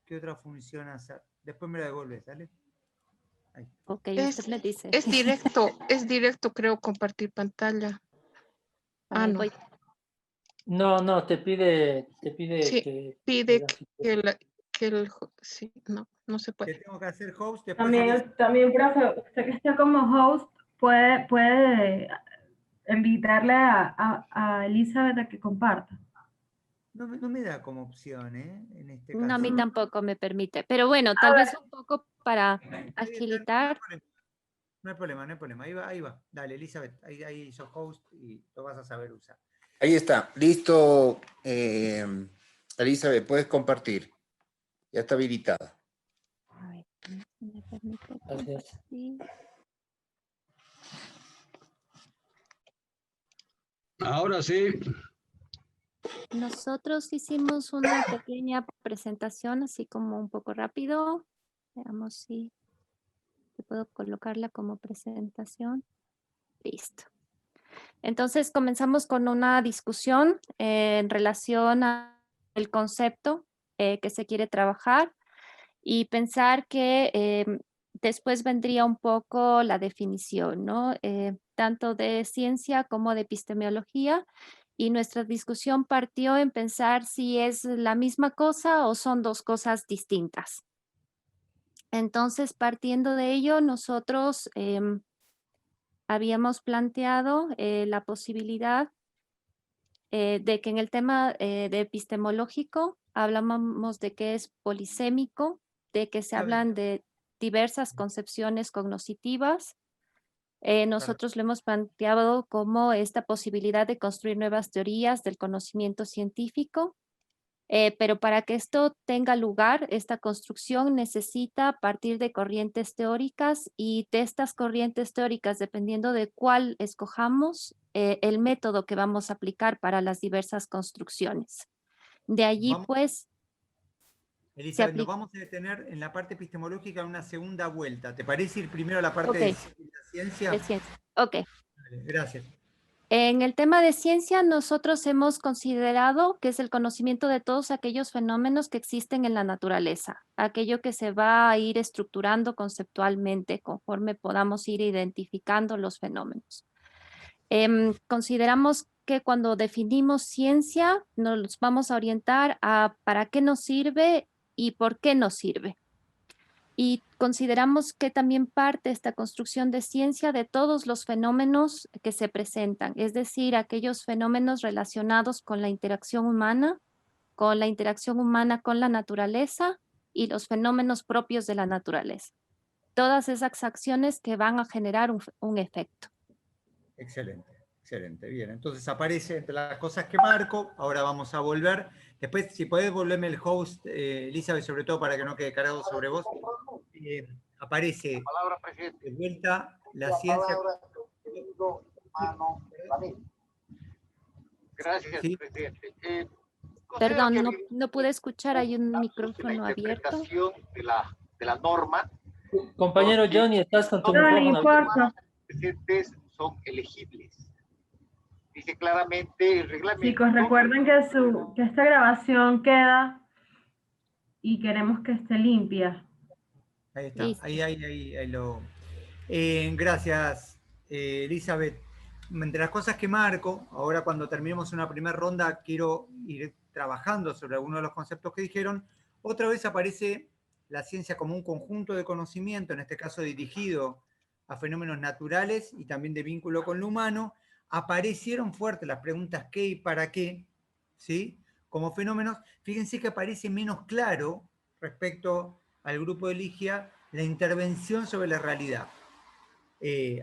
S1: qué otra función hacer. Después me lo devuelves, ¿dale? Ahí.
S5: Ok, usted me dice.
S11: Es directo, creo, compartir pantalla. No.
S6: No, te pide
S11: Sí,
S6: que...
S11: pide sí, no se puede.
S1: ¿Qué tengo que hacer, host?
S2: También, profe, usted que está como host, puede invitarle a Elizabeth a que comparta.
S1: No me da como opción, ¿eh? En este caso.
S5: No, a mí tampoco me permite. Pero bueno, tal vez un poco para agilitar.
S1: No hay problema. Ahí va. Dale, Elizabeth, ahí sos host y lo vas a saber usar.
S7: Ahí está, listo. Elizabeth, puedes compartir. Ya está habilitada.
S5: A ver, me permite
S6: Gracias.
S5: compartir.
S21: Ahora sí.
S5: Nosotros hicimos una pequeña presentación, así como un poco rápido. Veamos si puedo colocarla como presentación. Listo. Entonces comenzamos con una discusión en relación al concepto que se quiere trabajar y pensar que después vendría un poco la definición, ¿no? Tanto de ciencia como de epistemología. Y nuestra discusión partió en pensar si es la misma cosa o son dos cosas distintas. Entonces, partiendo de ello, nosotros habíamos planteado la posibilidad de que en el tema de epistemológico hablábamos de que es polisémico, de que se hablan de diversas concepciones cognitivas. Nosotros lo hemos planteado como esta posibilidad de construir nuevas teorías del conocimiento científico, pero para que esto tenga lugar, esta construcción necesita partir de corrientes teóricas y de estas corrientes teóricas, dependiendo de cuál escojamos, el método que vamos a aplicar para las diversas construcciones. De allí, pues...
S1: Elizabeth, nos vamos a detener en la parte epistemológica en una segunda vuelta. ¿Te parece ir primero a la parte de ciencia?
S5: De ciencia. Ok.
S1: Gracias.
S5: En el tema de ciencia, nosotros hemos considerado que es el conocimiento de todos aquellos fenómenos que existen en la naturaleza, aquello que se va a ir estructurando conceptualmente conforme podamos ir identificando los fenómenos. Consideramos que cuando definimos ciencia nos vamos a orientar a para qué nos sirve y por qué nos sirve. Y consideramos que también parte esta construcción de ciencia de todos los fenómenos que se presentan, es decir, aquellos fenómenos relacionados con la interacción humana con la naturaleza y los fenómenos propios de la naturaleza. Todas esas acciones que van a generar un efecto.
S1: Excelente, excelente. Bien, entonces aparece entre las cosas que marco. Ahora vamos a volver. Después, si podés volverme el host, Elizabeth, sobre todo para que no quede cargado sobre vos. Aparece de vuelta la ciencia.
S8: Gracias,
S1: ¿Sí?
S8: presidente.
S5: Perdón, no pude escuchar, hay un micrófono abierto.
S8: De la norma.
S6: Compañero Johnny, estás con tu
S2: Johnny,
S6: micrófono
S2: porfa.
S8: Los presentes son elegibles. Dice claramente el reglamento.
S2: Chicos, recuerden que esta grabación queda y queremos que esté limpia.
S1: Ahí está, ahí lo... gracias, Elizabeth. Entre las cosas que marco, ahora cuando terminemos una primera ronda, quiero ir trabajando sobre algunos de los conceptos que dijeron. Otra vez aparece la ciencia como un conjunto de conocimiento, en este caso dirigido a fenómenos naturales y también de vínculo con lo humano. Aparecieron fuertes las preguntas qué y para qué, ¿sí? Como fenómenos. Fíjense que aparece menos claro respecto al grupo de Ligia la intervención sobre la realidad.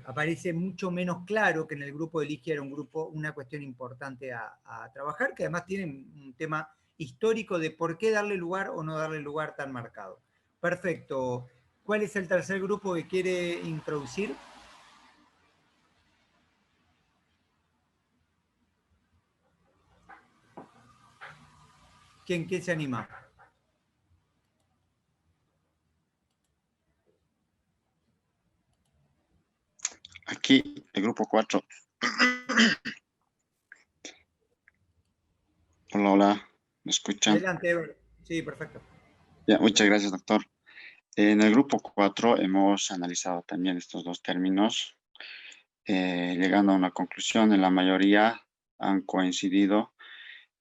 S1: Aparece mucho menos claro que en el grupo de Ligia era una cuestión importante a trabajar, que además tiene un tema histórico de por qué darle lugar o no darle lugar tan marcado. Perfecto. ¿Cuál es el tercer grupo que quiere introducir? ¿Quién se anima?
S18: Aquí, el grupo 4. Hola, hola, ¿me escuchan?
S1: Adelante, Ever. Sí, perfecto.
S18: Ya, muchas gracias, doctor. En el grupo 4 hemos analizado también estos dos términos, llegando a una conclusión. En la mayoría han coincidido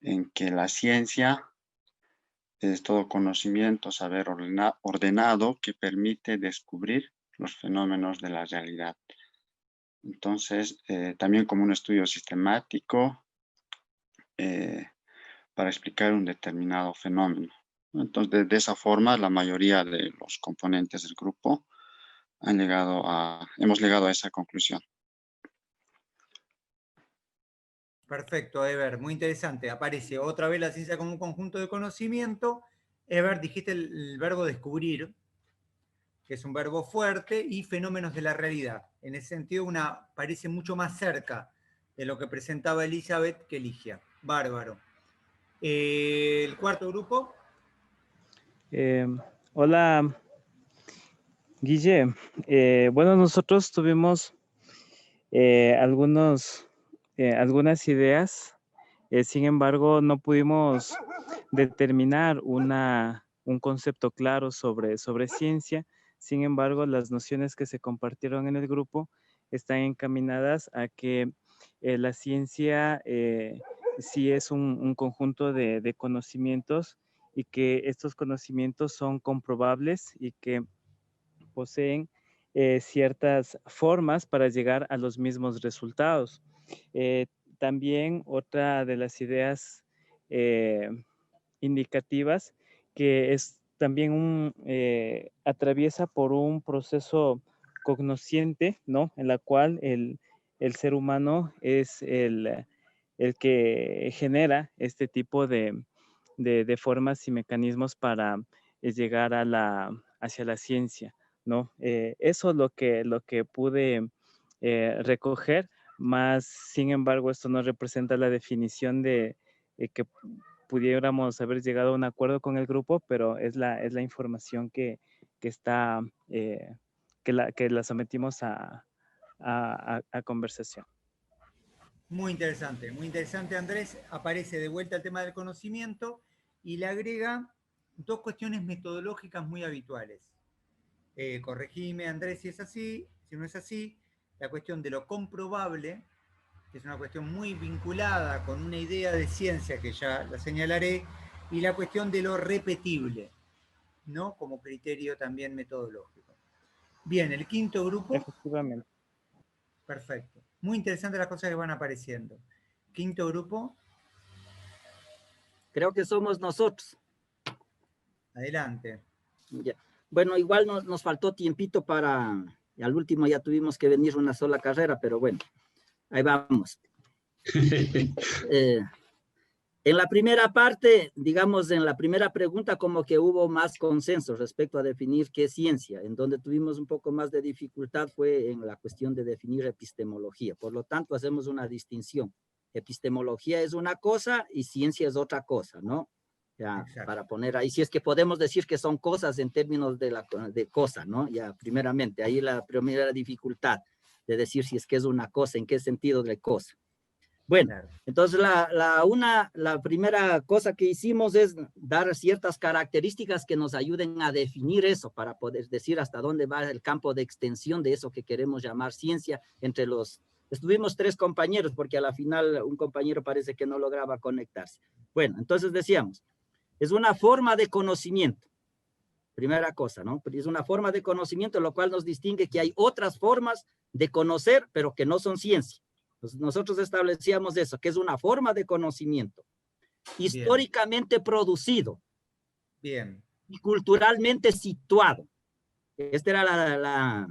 S18: en que la ciencia es todo conocimiento, saber ordenado que permite descubrir los fenómenos de la realidad. Entonces, también como un estudio sistemático para explicar un determinado fenómeno. Entonces, de esa forma, la mayoría de los componentes del grupo hemos llegado a esa conclusión.
S1: Perfecto, Ever, muy interesante. Aparece otra vez la ciencia como un conjunto de conocimiento. Ever, dijiste el verbo descubrir, que es un verbo fuerte, y fenómenos de la realidad. En ese sentido, parece mucho más cerca de lo que presentaba Elizabeth que Ligia. Bárbaro. El cuarto grupo.
S10: Hola, Guille. Bueno, nosotros tuvimos algunas ideas, sin embargo, no pudimos determinar un concepto claro sobre ciencia. Sin embargo, las nociones que se compartieron en el grupo están encaminadas a que la ciencia sí es un conjunto de conocimientos y que estos conocimientos son comprobables y que poseen ciertas formas para llegar a los mismos resultados. También otra de las ideas indicativas que es también atraviesa por un proceso cognosciente, ¿no? En la cual el ser humano es el que genera este tipo de formas y mecanismos para llegar hacia la ciencia, ¿no? Eso es lo que pude recoger, más sin embargo esto no representa la definición de que pudiéramos haber llegado a un acuerdo con el grupo, pero es la información que está, que la sometimos a conversación.
S1: Muy interesante, Andrés. Aparece de vuelta el tema del conocimiento y le agrega dos cuestiones metodológicas muy habituales. Corregime, Andrés, si es así. Si no es así, la cuestión de lo comprobable que es una cuestión muy vinculada con una idea de ciencia que ya la señalaré, y la cuestión de lo repetible, ¿no? Como criterio también metodológico. Bien, el quinto grupo.
S10: Efectivamente.
S1: Perfecto. Muy interesantes las cosas que van apareciendo. Quinto grupo.
S12: Creo que somos nosotros.
S1: Adelante.
S12: Ya. Bueno, igual nos faltó tiempito para... Al último ya tuvimos que venir una sola carrera, pero bueno, ahí vamos. En la primera parte, digamos, en la primera pregunta, como que hubo más consenso respecto a definir qué es ciencia. En donde tuvimos un poco más de dificultad fue en la cuestión de definir epistemología. Por lo tanto, hacemos una distinción. Epistemología es una cosa y ciencia es otra cosa, ¿no? Ya, para poner ahí, si es que podemos decir que son cosas en términos de cosa, ¿no? Ya, primeramente, ahí la primera dificultad de decir si es que es una cosa, en qué sentido de cosa. Bueno, entonces la primera cosa que hicimos es dar ciertas características que nos ayuden a definir eso, para poder decir hasta dónde va el campo de extensión de eso que queremos llamar ciencia entre los... Estuvimos 3 compañeros, porque a la final un compañero parece que no lograba conectarse. Bueno, entonces decíamos, es una forma de conocimiento. Primera cosa, ¿no? Es una forma de conocimiento, lo cual nos distingue que hay otras formas de conocer, pero que no son ciencia. Pues nosotros establecíamos eso, que es una forma de conocimiento históricamente producido.
S1: Bien.
S12: Y culturalmente situado. Esta era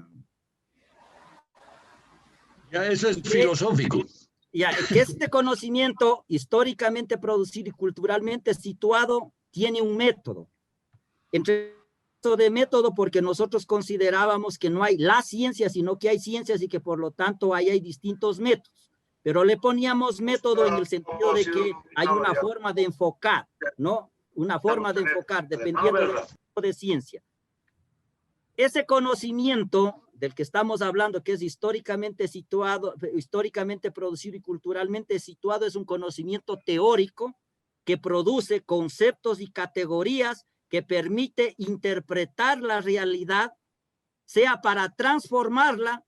S21: Ya, eso es filosófico.
S12: Ya, que este conocimiento históricamente producido y culturalmente situado tiene un método. Entre de método, porque nosotros considerábamos que no hay la ciencia, sino que hay ciencias y que por lo tanto hay distintos métodos. Pero le poníamos método en el sentido de que hay una forma de enfocar, ¿no? Una forma de enfocar, dependiendo del tipo de ciencia. Ese conocimiento del que estamos hablando, que es históricamente situado, históricamente producido y culturalmente situado, es un conocimiento teórico que produce conceptos y categorías que permite interpretar la realidad, sea para transformarla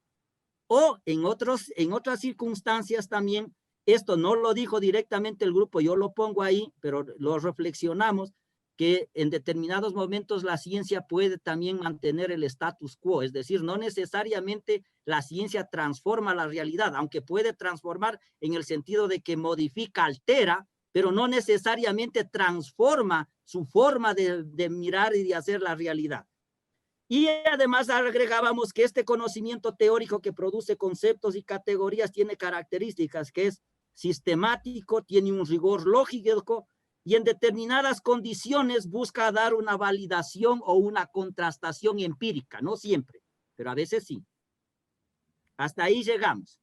S12: o en otras circunstancias también. Esto no lo dijo directamente el grupo, yo lo pongo ahí, pero lo reflexionamos, que en determinados momentos la ciencia puede también mantener el status quo, es decir, no necesariamente la ciencia transforma la realidad, aunque puede transformar en el sentido de que modifica, altera, pero no necesariamente transforma su forma de mirar y de hacer la realidad. Y además agregábamos que este conocimiento teórico que produce conceptos y categorías tiene características, que es sistemático, tiene un rigor lógico y en determinadas condiciones busca dar una validación o una contrastación empírica, no siempre, pero a veces sí. Hasta ahí llegamos.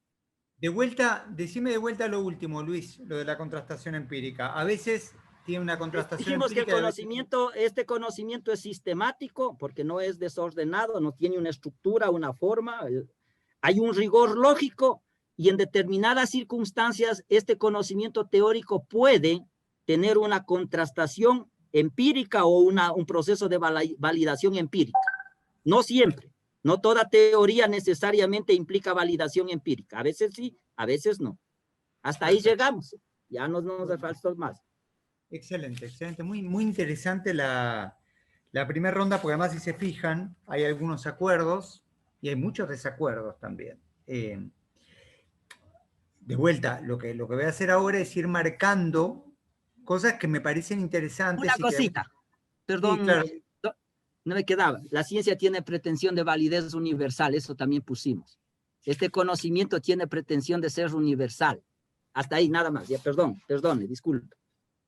S1: Decime de vuelta lo último, Luis, lo de la contrastación empírica. A veces tiene una contrastación
S12: Dijimos
S1: empírica.
S12: Que el conocimiento, este conocimiento es sistemático porque no es desordenado, no tiene una estructura, una forma. Hay un rigor lógico y en determinadas circunstancias este conocimiento teórico puede tener una contrastación empírica o un proceso de validación empírica. No siempre. No toda teoría necesariamente implica validación empírica. A veces sí, a veces no. Hasta ahí llegamos. Ya no nos falta más.
S1: Excelente, excelente. Muy, muy interesante la primera ronda, porque además si se fijan, hay algunos acuerdos y hay muchos desacuerdos también. De vuelta, lo que voy a hacer ahora es ir marcando cosas que me parecen interesantes.
S12: Una cosita, perdón. Sí, claro. No me quedaba. La ciencia tiene pretensión de validez universal, eso también pusimos. Este conocimiento tiene pretensión de ser universal. Hasta ahí nada más. Ya, perdone, disculpe.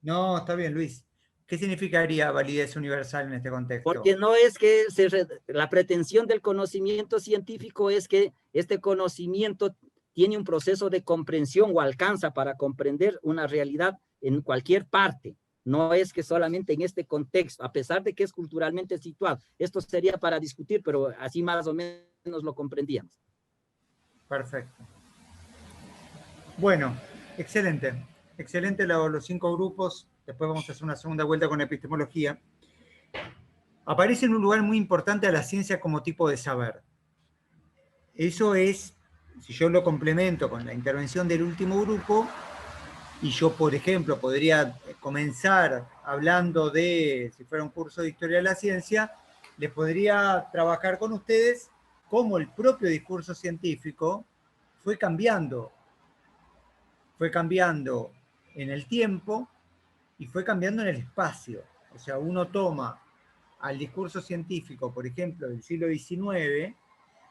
S1: No, está bien, Luis. ¿Qué significaría validez universal en este contexto?
S12: Porque no es que la pretensión del conocimiento científico es que este conocimiento tiene un proceso de comprensión o alcanza para comprender una realidad en cualquier parte. No es que solamente en este contexto, a pesar de que es culturalmente situado. Esto sería para discutir, pero así más o menos lo comprendíamos.
S1: Perfecto. Bueno, excelente. Excelente los 5 grupos. Después vamos a hacer una segunda vuelta con epistemología. Aparece en un lugar muy importante a la ciencia como tipo de saber. Eso es si yo lo complemento con la intervención del último grupo, y yo, por ejemplo, podría comenzar hablando de, si fuera un curso de Historia de la Ciencia, les podría trabajar con ustedes cómo el propio discurso científico fue cambiando en el tiempo y fue cambiando en el espacio. O sea, uno toma al discurso científico, por ejemplo, del siglo XIX,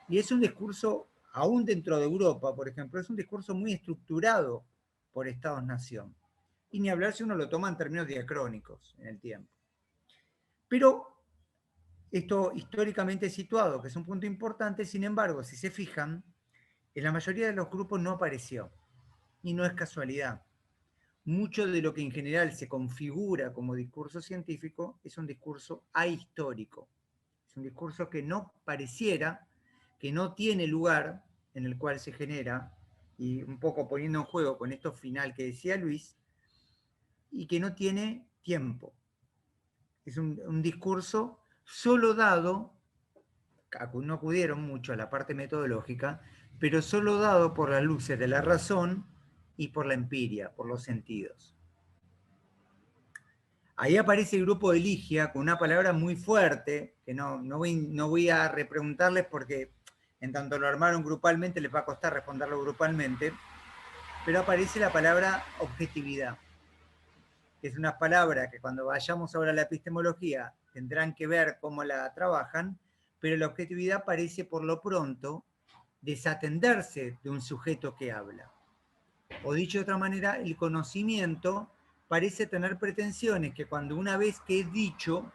S1: y es un discurso, aún dentro de Europa, por ejemplo, es un discurso muy estructurado por Estados-nación. Y ni hablar si uno lo toma en términos diacrónicos en el tiempo. Pero esto históricamente situado, que es un punto importante, sin embargo, si se fijan, en la mayoría de los grupos no apareció. Y no es casualidad. Mucho de lo que en general se configura como discurso científico es un discurso ahistórico. Es un discurso que no pareciera, que no tiene lugar en el cual se genera, y un poco poniendo en juego con esto final que decía Luis, y que no tiene tiempo. Es un discurso solo dado, no acudieron mucho a la parte metodológica, pero solo dado por las luces de la razón y por la empiria, por los sentidos. Ahí aparece el grupo de Ligia con una palabra muy fuerte, que no voy a repreguntarles porque en tanto lo armaron grupalmente les va a costar responderlo grupalmente, pero aparece la palabra objetividad, que es una palabra que cuando vayamos ahora a la epistemología tendrán que ver cómo la trabajan, pero la objetividad parece por lo pronto desatenderse de un sujeto que habla. O dicho de otra manera, el conocimiento parece tener pretensiones que cuando una vez que es dicho,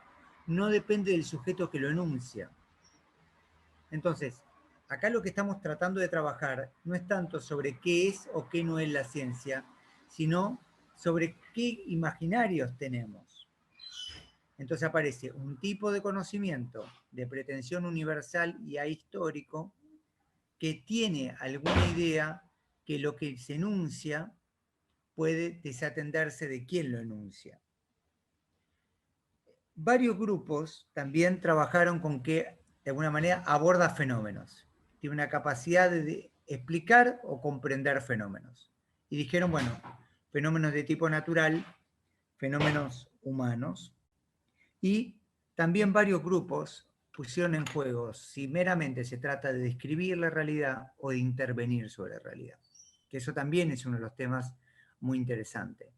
S1: no depende del sujeto que lo enuncia. Entonces, acá lo que estamos tratando de trabajar no es tanto sobre qué es o qué no es la ciencia, sino sobre qué imaginarios tenemos. Entonces aparece un tipo de conocimiento de pretensión universal y ahistórico que tiene alguna idea que lo que se enuncia puede desatenderse de quién lo enuncia. Varios grupos también trabajaron con que, de alguna manera, aborda fenómenos. Tiene una capacidad de explicar o comprender fenómenos. Y dijeron, bueno, fenómenos de tipo natural, fenómenos humanos. Y también varios grupos pusieron en juego si meramente se trata de describir la realidad o de intervenir sobre la realidad. Que eso también es uno de los temas muy interesantes.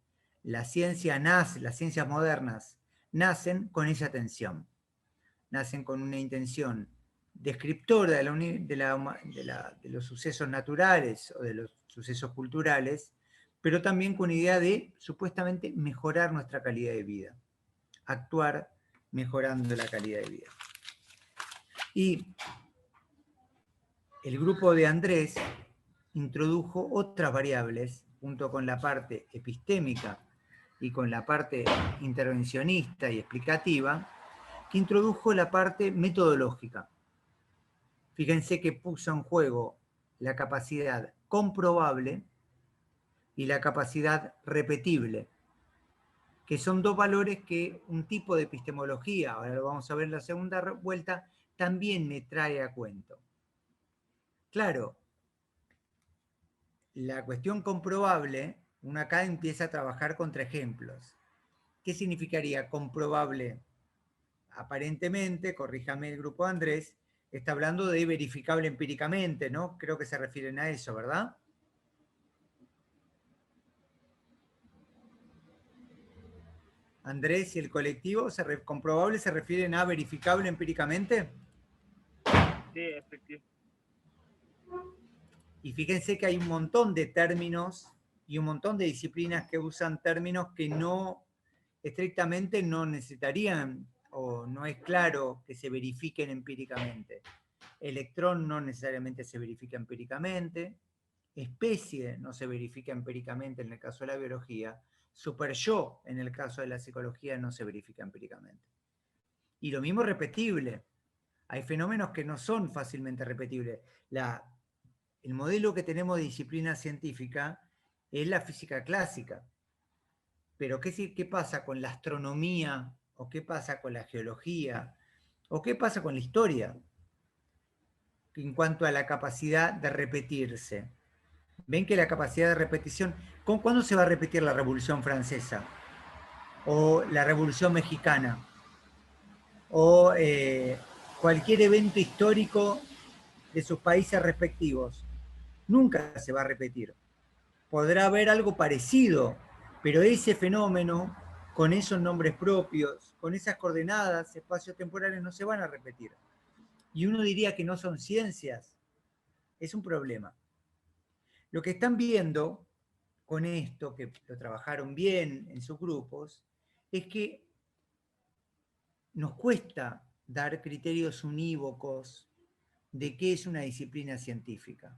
S1: La ciencia nace, las ciencias modernas nacen con esa tensión. Nacen con una intención descriptora de los sucesos naturales o de los sucesos culturales, pero también con idea de, supuestamente, mejorar nuestra calidad de vida. Actuar mejorando la calidad de vida. Y el grupo de Andrés introdujo otras variables, junto con la parte epistémica y con la parte intervencionista y explicativa, que introdujo la parte metodológica. Fíjense que puso en juego la capacidad comprobable y la capacidad repetible, que son dos valores que un tipo de epistemología, ahora lo vamos a ver en la segunda vuelta, también me trae a cuento. Claro, la cuestión comprobable, uno acá empieza a trabajar contra ejemplos. ¿Qué significaría comprobable? Aparentemente, corríjame el grupo de Andrés, está hablando de verificable empíricamente, ¿no? Creo que se refieren a eso, ¿verdad? Andrés y el colectivo, ¿comprobable se refieren a verificable empíricamente?
S10: Sí, efectivo.
S1: Y fíjense que hay un montón de términos y un montón de disciplinas que usan términos que no, estrictamente no necesitarían o no es claro que se verifiquen empíricamente. Electrón no necesariamente se verifica empíricamente, especie no se verifica empíricamente en el caso de la biología, superyo en el caso de la psicología no se verifica empíricamente. Y lo mismo repetible. Hay fenómenos que no son fácilmente repetibles. El modelo que tenemos de disciplina científica es la física clásica. Pero ¿qué pasa con la astronomía? ¿O qué pasa con la geología? ¿O qué pasa con la historia? en cuanto a la capacidad de repetirse. Ven que la capacidad de repetición, ¿cuándo se va a repetir la Revolución Francesa? O la Revolución Mexicana, o cualquier evento histórico de sus países respectivos. Nunca se va a repetir. Podrá haber algo parecido, pero ese fenómeno, con esos nombres propios, con esas coordenadas espaciotemporales, no se van a repetir. Y uno diría que no son ciencias. Es un problema. Lo que están viendo con esto, que lo trabajaron bien en sus grupos, es que nos cuesta dar criterios unívocos de qué es una disciplina científica.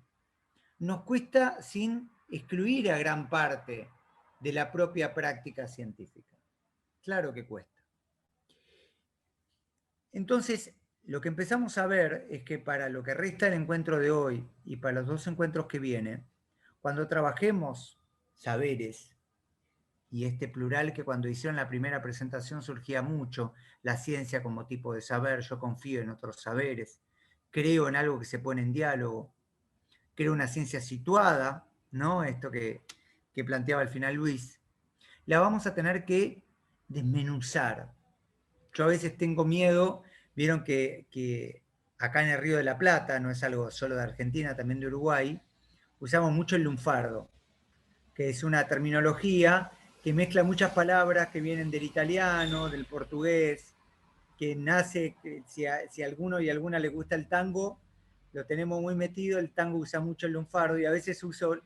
S1: Nos cuesta sin excluir a gran parte de la propia práctica científica. Claro que cuesta. Entonces, lo que empezamos a ver es que para lo que resta el encuentro de hoy y para los 2 encuentros que vienen, cuando trabajemos saberes, y este plural que cuando hicieron la primera presentación surgía mucho, la ciencia como tipo de saber, yo confío en otros saberes, creo en algo que se pone en diálogo, creo una ciencia situada, ¿no? Esto que planteaba al final Luis, la vamos a tener que desmenuzar. Yo a veces tengo miedo, vieron que acá en el Río de la Plata, no es algo solo de Argentina, también de Uruguay, usamos mucho el lunfardo, que es una terminología que mezcla muchas palabras que vienen del italiano, del portugués, que nace, si a alguno y alguna le gusta el tango, lo tenemos muy metido, el tango usa mucho el lunfardo y a veces uso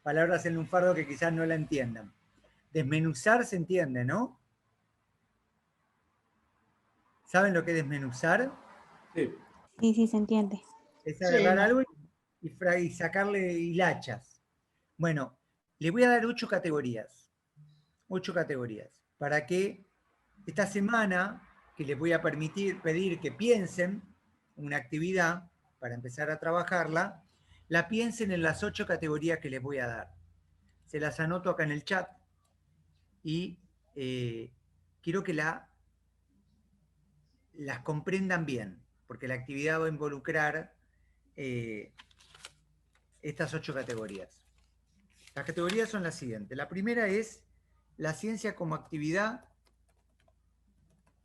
S1: palabras en lunfardo que quizás no la entiendan. Desmenuzar se entiende, ¿no? ¿Saben lo que es desmenuzar?
S6: Sí.
S5: Sí, sí, se entiende.
S1: Es agarrar algo y sacarle hilachas. Bueno, le voy a dar 8 categorías. 8 categorías. Para que esta semana, que les voy a pedir que piensen una actividad para empezar a trabajarla, la piensen en las 8 categorías que les voy a dar. Se las anoto acá en el chat y quiero que las comprendan bien, porque la actividad va a involucrar estas 8 categorías. Las categorías son las siguientes. La primera es la ciencia como actividad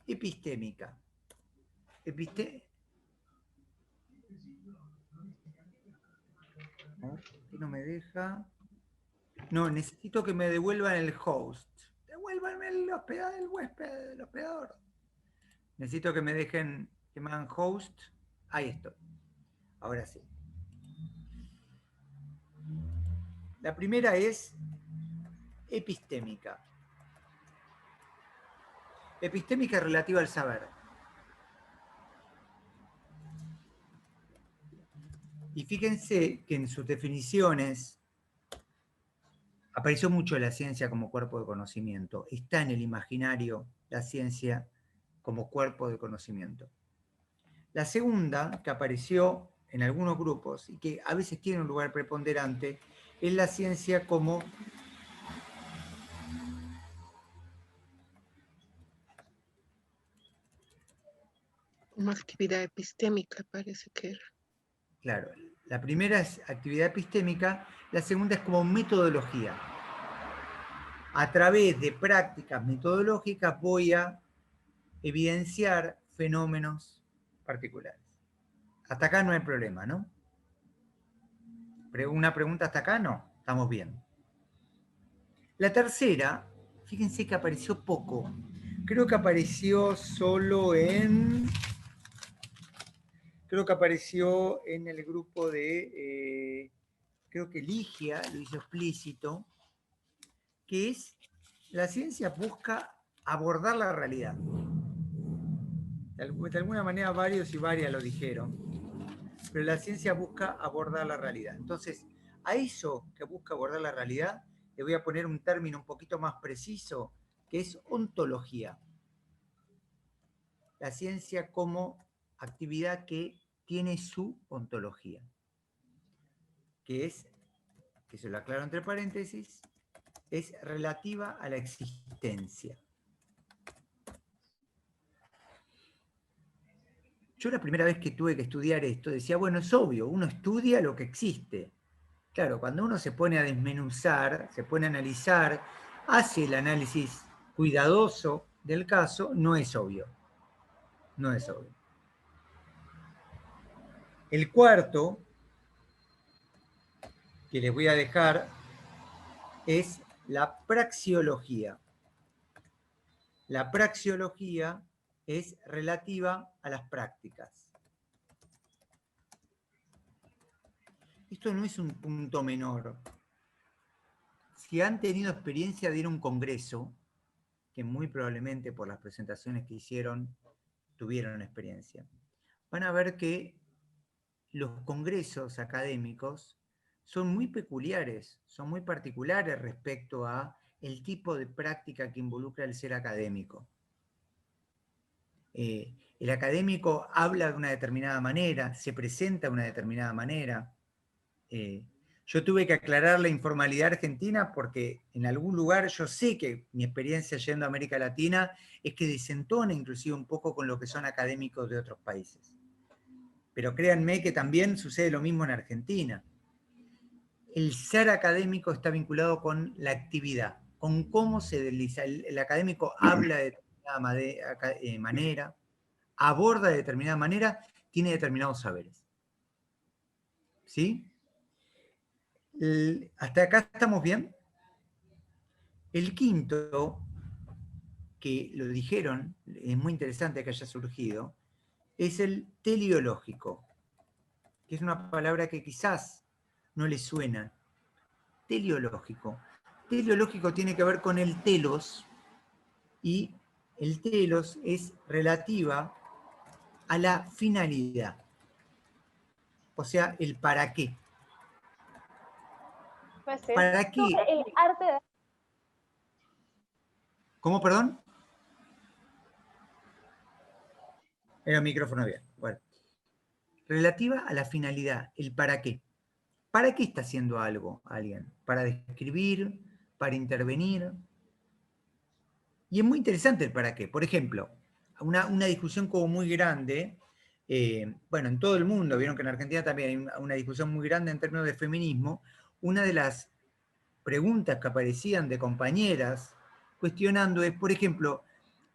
S1: epistémica. No me deja. No, necesito que me devuelvan el host. Devuélvanme el huésped, el hospedador. Necesito que me dejen, que me hagan host. Ahí estoy. Ahora sí. La primera es epistémica. Epistémica relativa al saber. Y fíjense que en sus definiciones apareció mucho la ciencia como cuerpo de conocimiento. Está en el imaginario la ciencia como cuerpo de conocimiento. La segunda, que apareció en algunos grupos y que a veces tiene un lugar preponderante, es la ciencia como
S11: una actividad epistémica, parece que era.
S1: Claro, la primera es actividad epistémica, la segunda es como metodología. A través de prácticas metodológicas voy a evidenciar fenómenos particulares. Hasta acá no hay problema, ¿no? ¿Una pregunta hasta acá? No, estamos bien. La tercera, fíjense que apareció poco. Creo que apareció solo en... Creo que apareció en el grupo de... creo que Ligia lo hizo explícito, que es la ciencia busca abordar la realidad. De alguna manera varios y varias lo dijeron, pero la ciencia busca abordar la realidad. Entonces, a eso que busca abordar la realidad, le voy a poner un término un poquito más preciso, que es ontología. La ciencia como actividad que tiene su ontología, que es, que se lo aclaro entre paréntesis, es relativa a la existencia. Yo la primera vez que tuve que estudiar esto decía, bueno, es obvio, uno estudia lo que existe. Claro, cuando uno se pone a desmenuzar, se pone a analizar, hace el análisis cuidadoso del caso, no es obvio. No es obvio. El cuarto que les voy a dejar es la praxeología. La praxeología es relativa a las prácticas. Esto no es un punto menor. Si han tenido experiencia de ir a un congreso, que muy probablemente por las presentaciones que hicieron tuvieron experiencia, van a ver que los congresos académicos son muy peculiares, son muy particulares respecto a el tipo de práctica que involucra el ser académico. El académico habla de una determinada manera, se presenta de una determinada manera. Yo tuve que aclarar la informalidad argentina porque en algún lugar yo sé que mi experiencia yendo a América Latina es que desentona inclusive un poco con lo que son académicos de otros países. Pero créanme que también sucede lo mismo en Argentina. El ser académico está vinculado con la actividad, con cómo se desliza. El académico habla de determinada manera, aborda de determinada manera, tiene determinados saberes. ¿Sí? ¿Hasta acá estamos bien? El quinto, que lo dijeron, es muy interesante que haya surgido, es el teleológico, que es una palabra que quizás no le suena. Teleológico. Teleológico tiene que ver con el telos, y el telos es relativa a la finalidad, o sea, el para qué. ¿Para qué?
S13: El arte de...
S1: ¿Cómo, perdón? Era el micrófono bien. Bueno. Relativa a la finalidad, el para qué. ¿Para qué está haciendo algo alguien? ¿Para describir? ¿Para intervenir? Y es muy interesante el para qué. Por ejemplo, una discusión como muy grande, bueno, en todo el mundo, vieron que en Argentina también hay una discusión muy grande en términos de feminismo. Una de las preguntas que aparecían de compañeras cuestionando es, por ejemplo,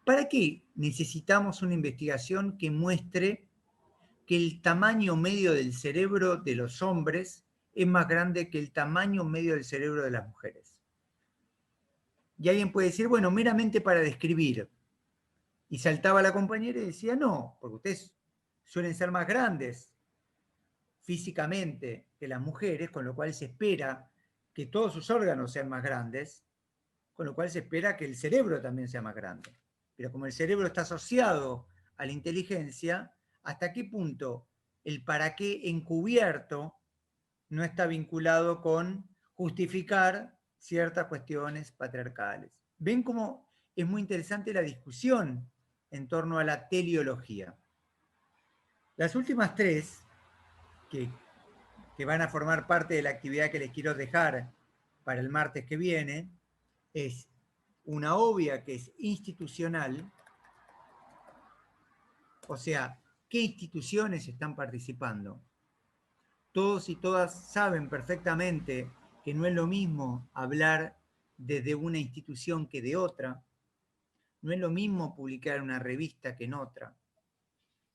S1: ¿para qué necesitamos una investigación que muestre que el tamaño medio del cerebro de los hombres es más grande que el tamaño medio del cerebro de las mujeres? Y alguien puede decir, bueno, meramente para describir. Y saltaba la compañera y decía, no, porque ustedes suelen ser más grandes físicamente que las mujeres, con lo cual se espera que todos sus órganos sean más grandes, con lo cual se espera que el cerebro también sea más grande. Pero como el cerebro está asociado a la inteligencia, ¿hasta qué punto el para qué encubierto no está vinculado con justificar ciertas cuestiones patriarcales? ¿Ven cómo es muy interesante la discusión en torno a la teleología? Las últimas tres, que van a formar parte de la actividad que les quiero dejar para el martes que viene, es una obvia que es institucional, o sea, ¿qué instituciones están participando? Todos y todas saben perfectamente que no es lo mismo hablar desde una institución que de otra, no es lo mismo publicar en una revista que en otra,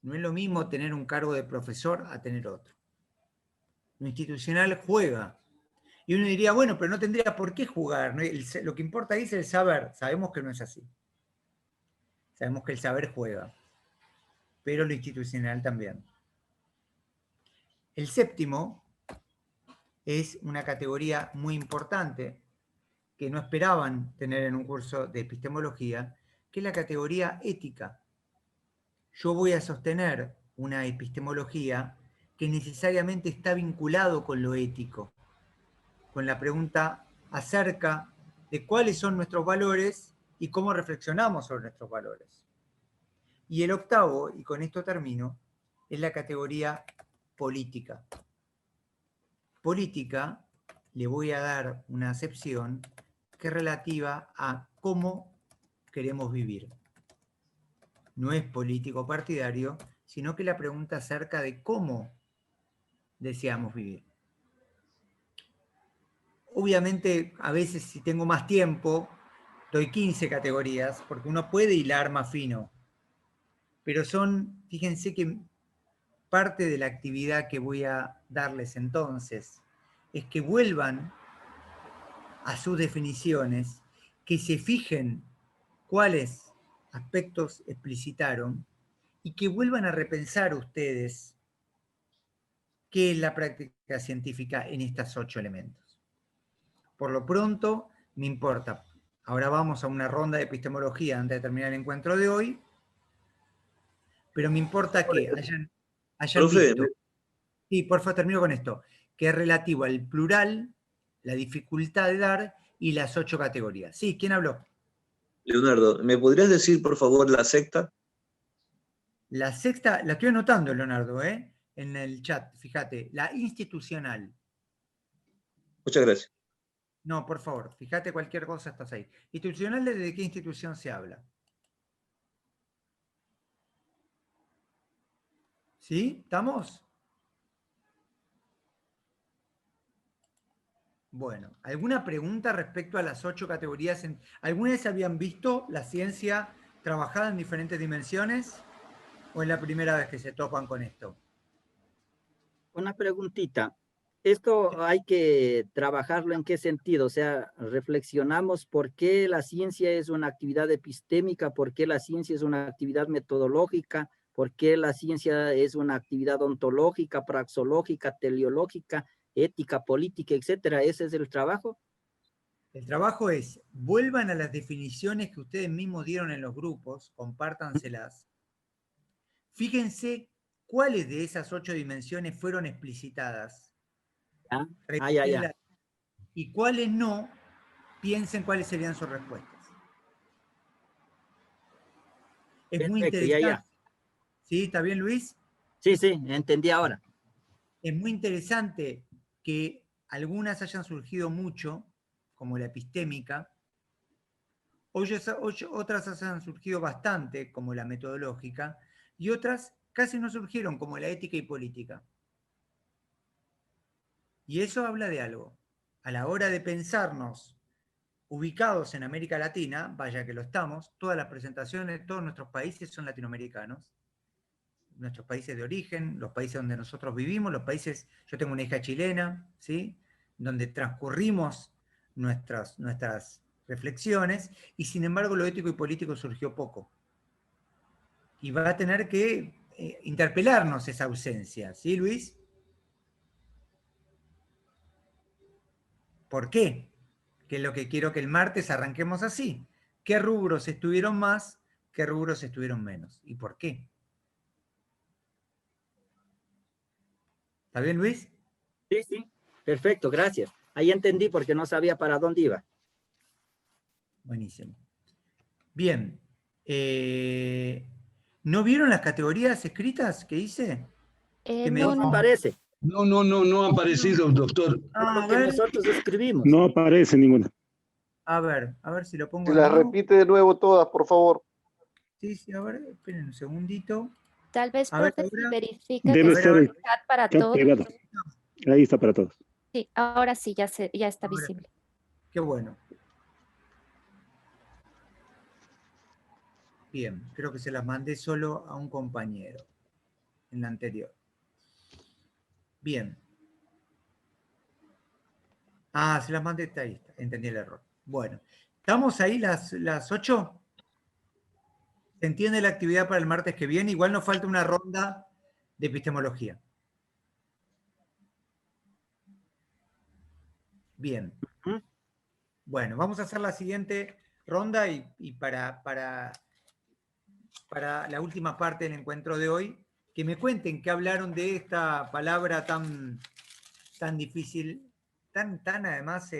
S1: no es lo mismo tener un cargo de profesor a tener otro. Lo institucional juega. Y uno diría, bueno, pero no tendría por qué jugar, ¿no? Lo que importa ahí es el saber. Sabemos que no es así. Sabemos que el saber juega, pero lo institucional también. El séptimo es una categoría muy importante que no esperaban tener en un curso de epistemología, que es la categoría ética. Yo voy a sostener una epistemología que necesariamente está vinculado con lo ético, con la pregunta acerca de cuáles son nuestros valores y cómo reflexionamos sobre nuestros valores. Y el octavo, y con esto termino, es la categoría política. Política, le voy a dar una acepción que es relativa a cómo queremos vivir. No es político partidario, sino que la pregunta acerca de cómo deseamos vivir. Obviamente, a veces si tengo más tiempo, doy 15 categorías, porque uno puede hilar más fino. Pero son, fíjense que parte de la actividad que voy a darles entonces es que vuelvan a sus definiciones, que se fijen cuáles aspectos explicitaron y que vuelvan a repensar ustedes qué es la práctica científica en estos 8 elementos. Por lo pronto, me importa. Ahora vamos a una ronda de epistemología antes de terminar el encuentro de hoy, pero me importa que hayan visto. Sí, por favor, termino con esto, que es relativo al plural, la dificultad de dar y las 8 categorías. Sí, ¿quién habló?
S3: Leonardo, ¿me podrías decir, por favor, la sexta?
S1: La sexta, la estoy anotando, Leonardo, en el chat, fíjate, la institucional.
S3: Muchas gracias.
S1: No, por favor, fíjate cualquier cosa, estás ahí. Institucional, ¿de qué institución se habla? ¿Sí? ¿Estamos? Bueno, ¿alguna pregunta respecto a las 8 categorías? ¿Alguna vez habían visto la ciencia trabajada en diferentes dimensiones? ¿O es la primera vez que se topan con esto?
S12: Una preguntita. ¿Esto hay que trabajarlo en qué sentido? O sea, reflexionamos por qué la ciencia es una actividad epistémica, por qué la ciencia es una actividad metodológica, por qué la ciencia es una actividad ontológica, praxológica, teleológica, ética, política, etcétera. ¿Ese es el trabajo?
S1: El trabajo es, vuelvan a las definiciones que ustedes mismos dieron en los grupos, compártanselas. Fíjense cuáles de esas 8 dimensiones fueron explicitadas.
S12: Ya.
S1: Y cuáles no, piensen cuáles serían sus respuestas. Es muy interesante.
S12: Ya.
S1: ¿Sí? ¿Está bien, Luis?
S12: Sí, entendí ahora.
S1: Es muy interesante que algunas hayan surgido mucho, como la epistémica, otras hayan surgido bastante, como la metodológica, y otras casi no surgieron, como la ética y política. Y eso habla de algo. A la hora de pensarnos ubicados en América Latina, vaya que lo estamos, todas las presentaciones, todos nuestros países son latinoamericanos, nuestros países de origen, los países donde nosotros vivimos, los países, yo tengo una hija chilena, ¿sí? Donde transcurrimos nuestras reflexiones, y sin embargo lo ético y político surgió poco. Y va a tener que interpelarnos esa ausencia, ¿sí, Luis? ¿Por qué? Que es lo que quiero que el martes arranquemos así. ¿Qué rubros estuvieron más? ¿Qué rubros estuvieron menos? ¿Y por qué? ¿Está bien, Luis?
S12: Sí. Perfecto, gracias. Ahí entendí porque no sabía para dónde iba.
S1: Buenísimo. Bien. ¿No vieron las categorías escritas que hice?
S12: No aparece.
S21: No ha aparecido, doctor.
S12: Porque nosotros escribimos.
S13: No aparece ninguna.
S1: A ver si lo pongo.
S4: Si las repite de nuevo todas, por favor.
S1: Sí, a ver, esperen un segundito.
S5: Tal vez, profe, si verifica
S13: debe
S5: que
S13: ser el
S5: chat para
S13: chat
S5: todos.
S13: pegado. Ahí está para todos.
S5: Sí, ahora sí, ya está visible.
S1: Qué bueno. Bien, creo que se las mandé solo a un compañero en la anterior. Bien. Se las mandé, ahí está, entendí el error. Bueno, ¿estamos ahí las 8? ¿Se entiende la actividad para el martes que viene? Igual nos falta una ronda de epistemología. Bien. Bueno, vamos a hacer la siguiente ronda y para la última parte del encuentro de hoy, que me cuenten qué hablaron de esta palabra tan difícil, tan además,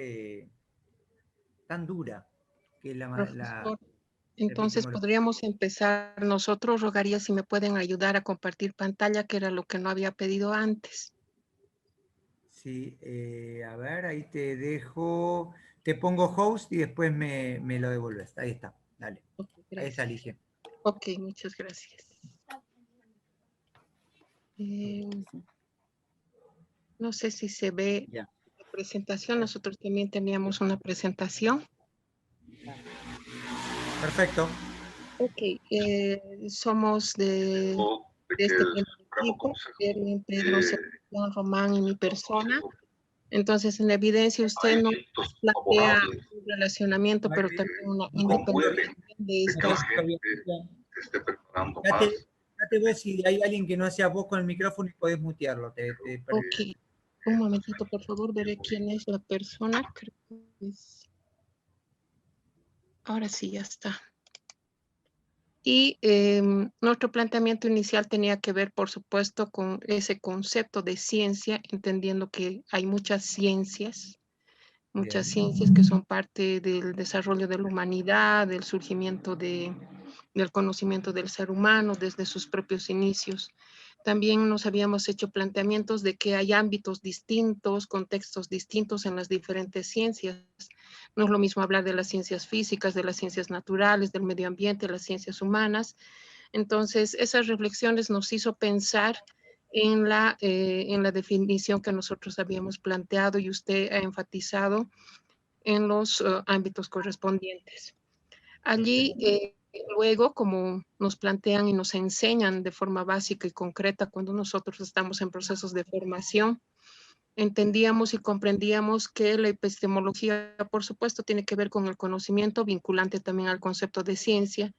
S1: tan dura, que es la
S11: entonces podríamos empezar. Nosotros, rogaría si me pueden ayudar a compartir pantalla, que era lo que no había pedido antes.
S1: Sí, a ver, ahí te dejo, te pongo host y después me lo devuelves. Ahí está, dale.
S11: Okay,
S1: ahí está, Alicia.
S11: Ok, muchas gracias. No sé si se ve la presentación. Nosotros también teníamos una presentación.
S1: Perfecto.
S11: Ok, somos de este primer equipo, Erwin, Pedro, Sebastián, Román y mi persona. Entonces, en la evidencia usted nos plantea un relacionamiento, pero también una independencia de estas.
S1: Fíjate vos si hay alguien que no sea vos con el micrófono y podés mutearlo.
S11: Ok, un momentito, por favor, veré quién es la persona. Creo que es... Ahora sí, ya está. Y nuestro planteamiento inicial tenía que ver, por supuesto, con ese concepto de ciencia, entendiendo que hay muchas ciencias que son parte del desarrollo de la humanidad, del surgimiento del conocimiento del ser humano desde sus propios inicios. También nos habíamos hecho planteamientos de que hay ámbitos distintos, contextos distintos en las diferentes ciencias. No es lo mismo hablar de las ciencias físicas, de las ciencias naturales, del medio ambiente, de las ciencias humanas. Entonces, esas reflexiones nos hizo pensar en la definición que nosotros habíamos planteado y usted ha enfatizado en los ámbitos correspondientes. Allí, luego, como nos plantean y nos enseñan de forma básica y concreta cuando nosotros estamos en procesos de formación, entendíamos y comprendíamos que la epistemología, por supuesto, tiene que ver con el conocimiento vinculante también al concepto de ciencia,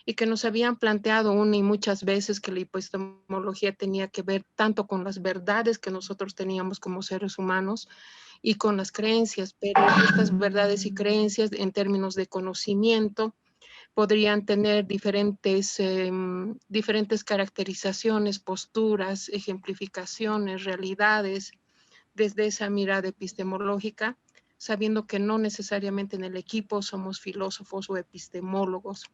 S11: y que nos habían planteado una y muchas veces que la epistemología tenía que ver tanto con las verdades que nosotros teníamos como seres humanos y con las creencias, pero estas verdades y creencias en términos de conocimiento podrían tener diferentes caracterizaciones, posturas, ejemplificaciones, realidades desde esa mirada epistemológica, sabiendo que no necesariamente en el equipo somos filósofos o epistemólogos.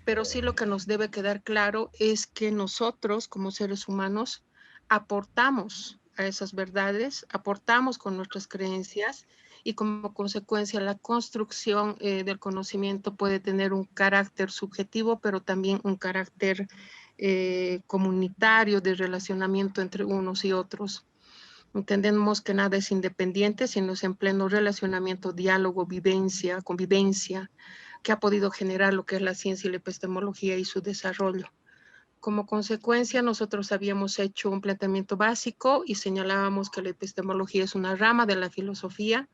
S11: Pero sí lo que nos debe quedar claro es que nosotros como seres humanos aportamos a esas verdades, aportamos con nuestras creencias y como consecuencia la construcción del conocimiento puede tener un carácter subjetivo, pero también un carácter comunitario de relacionamiento entre unos y otros. Entendemos que nada es independiente, sino es en pleno relacionamiento, diálogo, vivencia, convivencia, que ha podido generar lo que es la ciencia y la epistemología y su desarrollo. Como consecuencia, nosotros habíamos hecho un planteamiento básico y señalábamos que la epistemología es una rama de la filosofía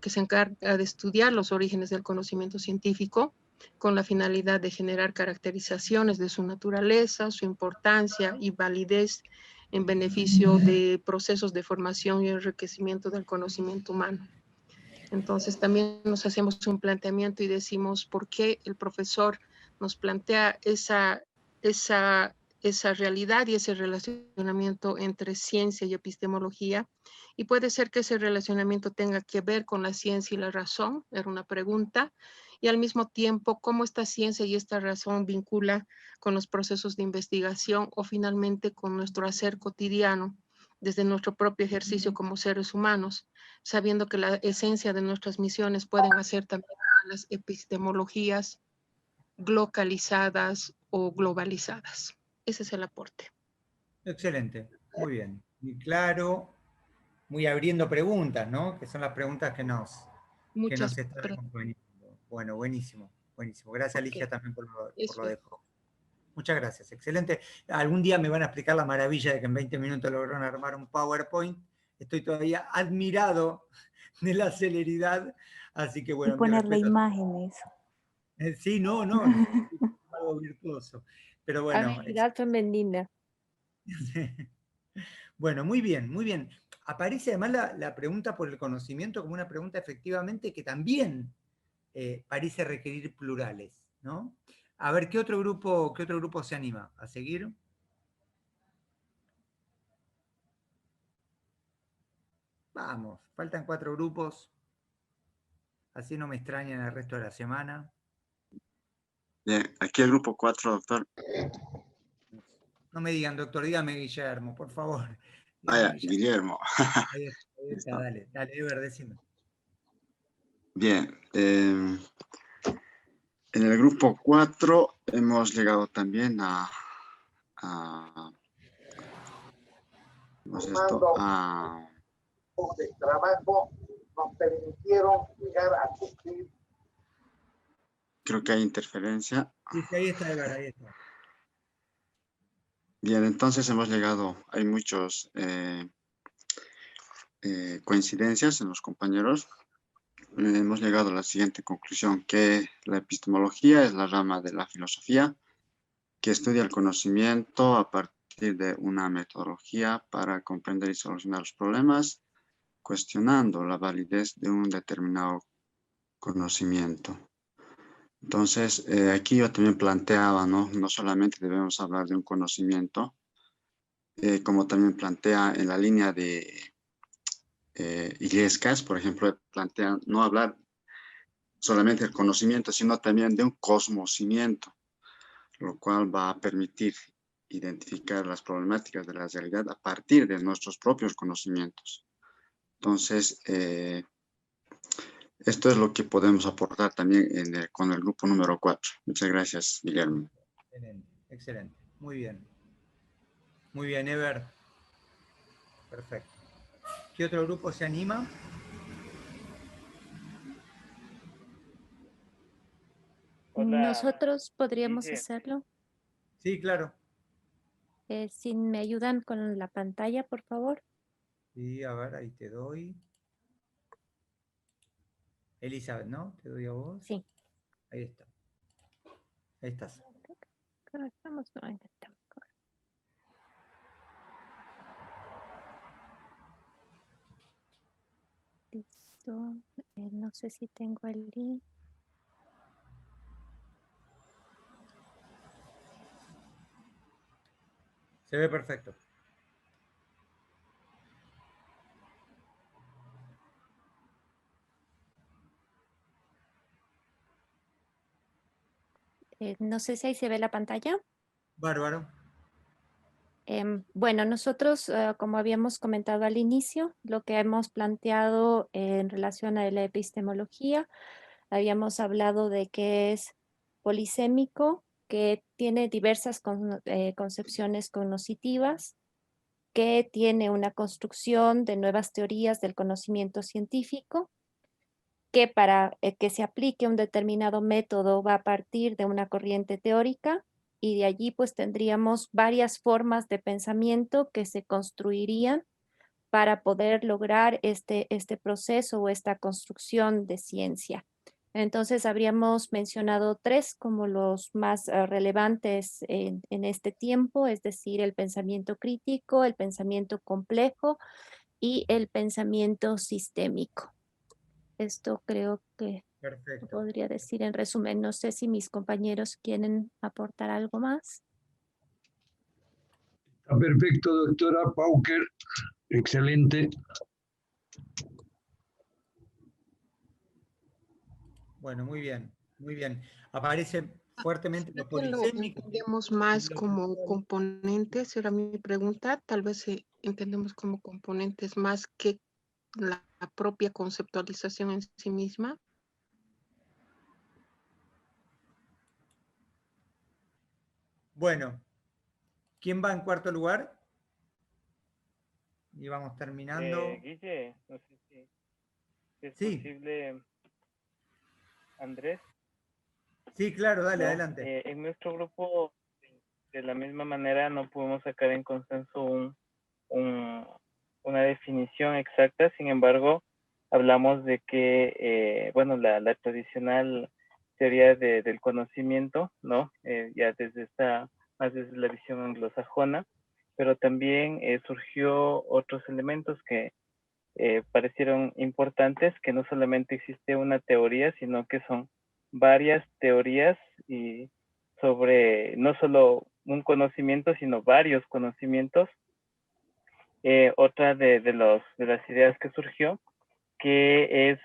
S11: que se encarga de estudiar los orígenes del conocimiento científico con la finalidad de generar caracterizaciones de su naturaleza, su importancia y validez en beneficio de procesos de formación y enriquecimiento del conocimiento humano. Entonces también nos hacemos un planteamiento y decimos por qué el profesor nos plantea esa realidad y ese relacionamiento entre ciencia y epistemología. Y puede ser que ese relacionamiento tenga que ver con la ciencia y la razón, era una pregunta, y al mismo tiempo cómo esta ciencia y esta razón vincula con los procesos de investigación o finalmente con nuestro hacer cotidiano desde nuestro propio ejercicio como seres humanos, sabiendo que la esencia de nuestras misiones pueden hacer también las epistemologías localizadas o globalizadas. Ese es el aporte.
S1: Excelente, muy bien. Muy claro, muy abriendo preguntas, ¿no? Que son las preguntas que nos están acompañando. Bueno, buenísimo, buenísimo. Gracias, okay. Ligia, también por lo de Jorge. Muchas gracias, excelente. Algún día me van a explicar la maravilla de que en 20 minutos lograron armar un PowerPoint. Estoy todavía admirado de la celeridad, así que bueno.
S14: Y ponerle imágenes.
S1: Sí, no, algo virtuoso. Pero bueno.
S14: Habilidad femenina.
S1: Bueno, muy bien, muy bien. Aparece además la pregunta por el conocimiento como una pregunta efectivamente que también parece requerir plurales, ¿no? A ver, ¿qué otro grupo se anima a seguir? Vamos, faltan 4 grupos. Así no me extrañan el resto de la semana.
S18: Bien, aquí el grupo 4, doctor.
S1: No me digan, doctor, dígame Guillermo, por favor.
S18: Guillermo.
S1: Ahí está, dale, Eber, decime.
S18: Bien, en el grupo 4 hemos llegado también a Pues esto,
S8: de trabajo nos permitieron llegar a cumplir.
S18: creo que hay interferencia.
S1: Sí, sí, ahí está, Ever, ahí está.
S18: Bien, entonces hemos llegado, hay muchos coincidencias en los compañeros. Hemos llegado a la siguiente conclusión, que la epistemología es la rama de la filosofía que estudia el conocimiento a partir de una metodología para comprender y solucionar los problemas, cuestionando la validez de un determinado conocimiento. Entonces, aquí yo también planteaba, ¿no? No solamente debemos hablar de un conocimiento, como también plantea en la línea de Illescas, por ejemplo, plantea no hablar solamente del conocimiento, sino también de un cosmocimiento, lo cual va a permitir identificar las problemáticas de la realidad a partir de nuestros propios conocimientos. Entonces, esto es lo que podemos aportar también con el grupo número 4. Muchas gracias, Guillermo.
S1: Excelente, excelente. Muy bien. Muy bien, Ever. Perfecto. ¿Qué otro grupo se anima?
S5: Nosotros podríamos hacerlo.
S1: Sí, claro.
S5: Si me ayudan con la pantalla, por favor.
S1: Sí, a ver, ahí te doy. Elizabeth, ¿no? Te doy a vos.
S5: Sí.
S1: Ahí está. Ahí estás.
S5: Estamos, no, ahí está. Listo. No sé si tengo el link.
S1: Se ve perfecto.
S5: No sé si ahí se ve la pantalla.
S1: Bárbaro.
S5: Bueno, nosotros, como habíamos comentado al inicio, lo que hemos planteado en relación a la epistemología, habíamos hablado de que es polisémico, que tiene diversas concepciones cognitivas, que tiene una construcción de nuevas teorías del conocimiento científico, que para que se aplique un determinado método va a partir de una corriente teórica, y de allí pues tendríamos varias formas de pensamiento que se construirían para poder lograr este proceso o esta construcción de ciencia. Entonces habríamos mencionado 3 como los más relevantes en este tiempo, es decir, el pensamiento crítico, el pensamiento complejo y el pensamiento sistémico. Esto creo que
S1: Perfecto.
S5: podría decir en resumen. No sé si mis compañeros quieren aportar algo más.
S21: Está perfecto, doctora Pauker. Excelente.
S1: Bueno, muy bien, muy bien. Aparece fuertemente lo
S11: Que lo
S1: polisémico.
S11: entendemos más como componentes, era mi pregunta. Tal vez entendemos como componentes más que la propia conceptualización en sí misma.
S1: Bueno, ¿quién va en cuarto lugar? Y vamos terminando.
S10: Guille, no sé si es
S1: Sí.
S10: posible, Andrés.
S1: Sí, claro, dale,
S10: No,
S1: adelante.
S10: en nuestro grupo, de la misma manera, no pudimos sacar en consenso una definición exacta. Sin embargo, hablamos de que, bueno, la tradicional teoría del conocimiento, ¿no? Ya más desde la visión anglosajona, pero también surgió otros elementos que parecieron importantes, que no solamente existe una teoría, sino que son varias teorías y sobre no solo un conocimiento, sino varios conocimientos. Otra de las ideas que surgió, que es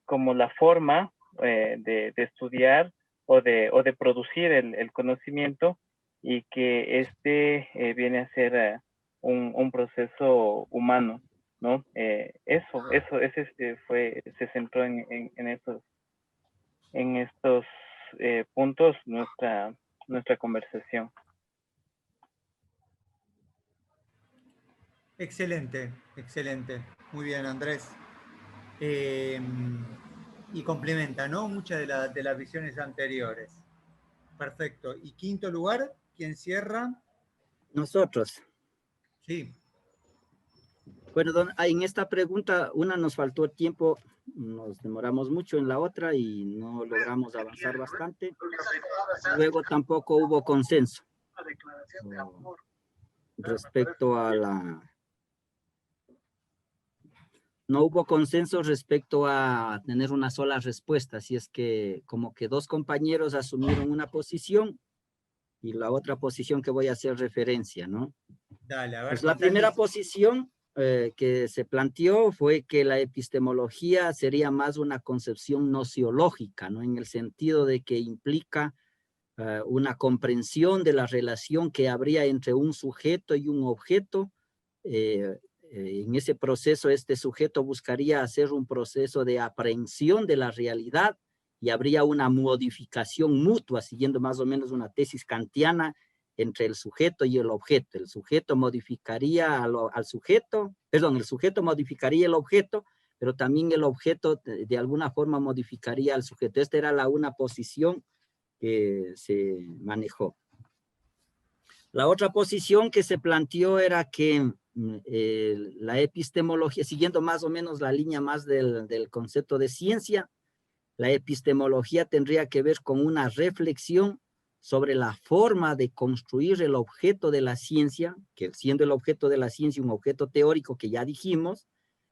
S10: como la forma de estudiar o de producir el conocimiento, y que viene a ser un proceso humano, ¿no? Se centró en estos puntos nuestra conversación.
S1: Excelente, excelente. Muy bien, Andrés. Y complementa, ¿no? Muchas de las visiones anteriores. Perfecto. Y quinto lugar, ¿quién cierra?
S12: Nosotros.
S1: Sí.
S12: Bueno, en esta pregunta, una nos faltó tiempo, nos demoramos mucho en la otra y no logramos avanzar bastante. Luego tampoco hubo consenso respecto a la... No hubo consenso respecto a tener una sola respuesta, así es que como que dos compañeros asumieron una posición y la otra posición que voy a hacer referencia, ¿no?
S1: Dale, a ver.
S12: Pues la primera posición que se planteó fue que la epistemología sería más una concepción nociológica, ¿no? En el sentido de que implica una comprensión de la relación que habría entre un sujeto y un objeto. En ese proceso, este sujeto buscaría hacer un proceso de aprehensión de la realidad y habría una modificación mutua, siguiendo más o menos una tesis kantiana, entre el sujeto y el objeto. El sujeto modificaría al sujeto, perdón, el sujeto modificaría el objeto, pero también el objeto de alguna forma modificaría al sujeto. Esta era una posición que se manejó. La otra posición que se planteó era que la epistemología, siguiendo más o menos la línea más del concepto de ciencia, la epistemología tendría que ver con una reflexión sobre la forma de construir el objeto de la ciencia, que siendo el objeto de la ciencia un objeto teórico que ya dijimos,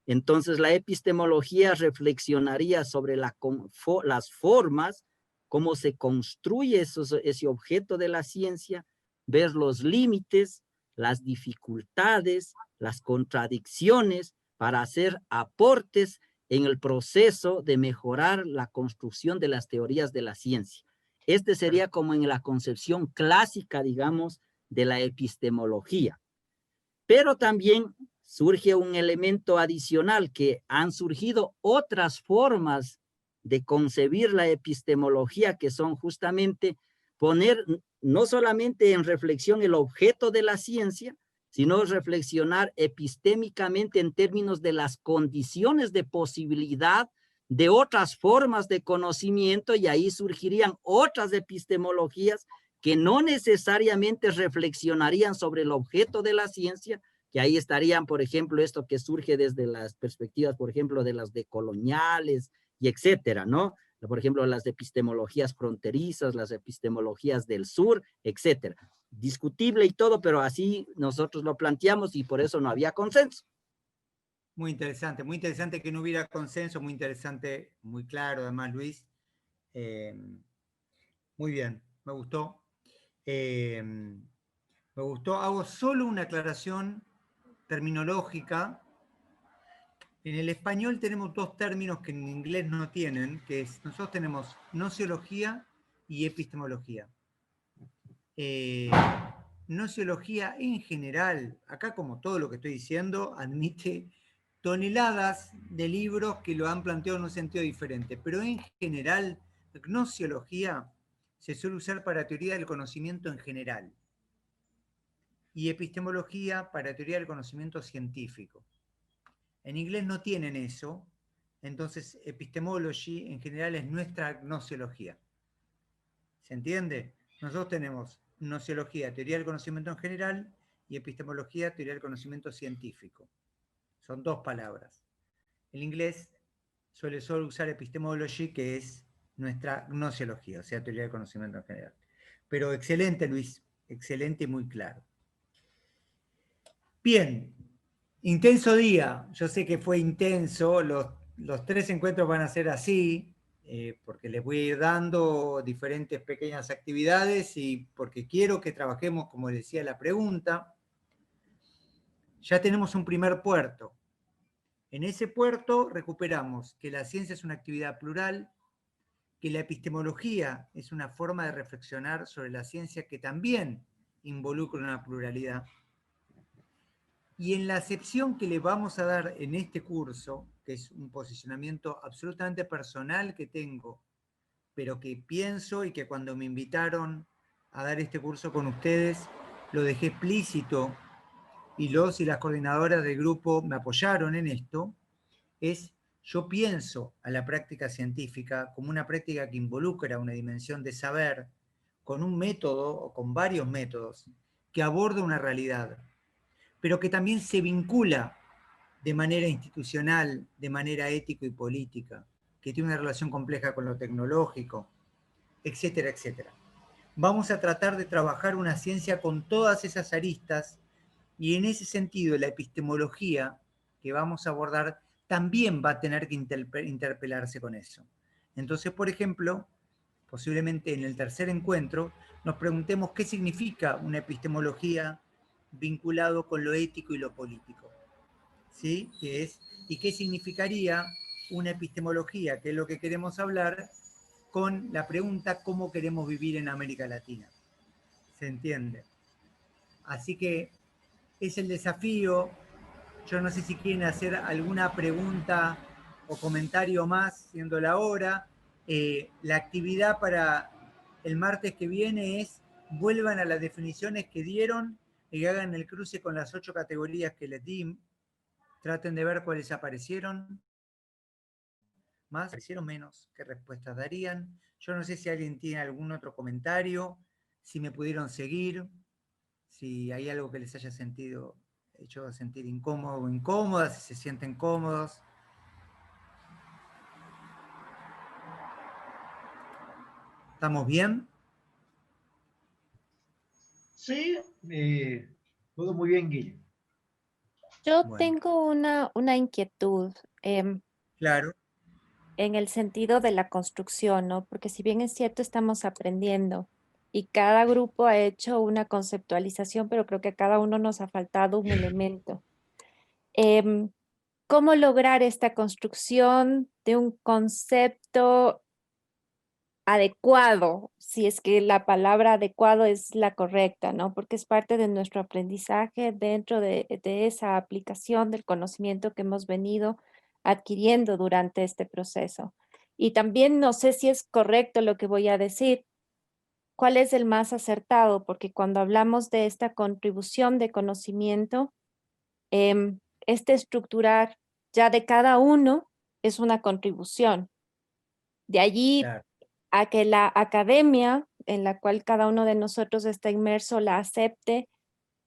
S12: entonces la epistemología reflexionaría sobre las formas, cómo se construye ese objeto de la ciencia, ver los límites, las dificultades, las contradicciones para hacer aportes en el proceso de mejorar la construcción de las teorías de la ciencia. Este sería como en la concepción clásica, digamos, de la epistemología. Pero también surge un elemento adicional, que han surgido otras formas de concebir la epistemología, que son justamente poner no solamente en reflexión el objeto de la ciencia, sino reflexionar epistémicamente en términos de las condiciones de posibilidad de otras formas de conocimiento, y ahí surgirían otras epistemologías que no necesariamente reflexionarían sobre el objeto de la ciencia, que ahí estarían, por ejemplo, esto que surge desde las perspectivas, por ejemplo, de las decoloniales y etcétera, ¿no? Por ejemplo, las epistemologías fronterizas, las epistemologías del sur, etcétera. Discutible y todo, pero así nosotros lo planteamos y por eso no había consenso.
S1: Muy interesante que no hubiera consenso, muy interesante, muy claro además, Luis. Muy bien, me gustó. Hago solo una aclaración terminológica. En el español tenemos dos términos que en inglés no tienen, que es, nosotros tenemos nociología y epistemología. Nociología en general, acá como todo lo que estoy diciendo, admite toneladas de libros que lo han planteado en un sentido diferente, pero en general, gnosiología se suele usar para teoría del conocimiento en general y epistemología para teoría del conocimiento científico. En inglés no tienen eso, entonces epistemology en general es nuestra gnosiología. ¿Se entiende? Nosotros tenemos nociología, teoría del conocimiento en general, y epistemología, teoría del conocimiento científico. Son dos palabras. El inglés suele solo usar epistemology, que es nuestra gnosiología, o sea, teoría del conocimiento en general. Pero excelente, Luis, excelente y muy claro. Bien, intenso día. Yo sé que fue intenso, los 3 encuentros van a ser así, porque les voy a ir dando diferentes pequeñas actividades y porque quiero que trabajemos, como decía la pregunta. Ya tenemos un primer puerto. En ese puerto recuperamos que la ciencia es una actividad plural, que la epistemología es una forma de reflexionar sobre la ciencia que también involucra una pluralidad. Y en la acepción que le vamos a dar en este curso, que es un posicionamiento absolutamente personal que tengo, pero que pienso y que cuando me invitaron a dar este curso con ustedes, lo dejé explícito y los y las coordinadoras del grupo me apoyaron en esto, es yo pienso a la práctica científica como una práctica que involucra una dimensión de saber con un método o con varios métodos que aborda una realidad, pero que también se vincula de manera institucional, de manera ético y política, que tiene una relación compleja con lo tecnológico, etcétera, etcétera. Vamos a tratar de trabajar una ciencia con todas esas aristas y en ese sentido la epistemología que vamos a abordar también va a tener que interpelarse con eso. Entonces, por ejemplo, posiblemente en el tercer encuentro, nos preguntemos qué significa una epistemología vinculado con lo ético y lo político. ¿Sí? ¿Y qué significaría una epistemología, que es lo que queremos hablar, con la pregunta cómo queremos vivir en América Latina? ¿Se entiende? Así que es el desafío. Yo no sé si quieren hacer alguna pregunta o comentario más, siendo la hora. La actividad para el martes que viene es vuelvan a las definiciones que dieron y hagan el cruce con las 8 categorías que les di. Traten de ver cuáles aparecieron más, aparecieron menos, qué respuestas darían. Yo no sé si alguien tiene algún otro comentario, si me pudieron seguir, si hay algo que les haya hecho sentir incómodo o incómoda, si se sienten cómodos. ¿Estamos bien?
S8: Sí, todo muy bien, Guillermo.
S5: Yo
S1: Bueno.
S5: tengo una inquietud.
S1: Claro.
S5: En el sentido de la construcción, ¿no? Porque si bien es cierto, estamos aprendiendo y cada grupo ha hecho una conceptualización, pero creo que a cada uno nos ha faltado un elemento. ¿Cómo lograr esta construcción de un concepto adecuado, si es que la palabra adecuado es la correcta, ¿no? Porque es parte de nuestro aprendizaje dentro de esa aplicación del conocimiento que hemos venido adquiriendo durante este proceso. Y también no sé si es correcto lo que voy a decir, cuál es el más acertado, porque cuando hablamos de esta contribución de conocimiento, este estructurar ya de cada uno es una contribución. De allí
S1: Claro.
S5: a que la academia en la cual cada uno de nosotros está inmerso la acepte,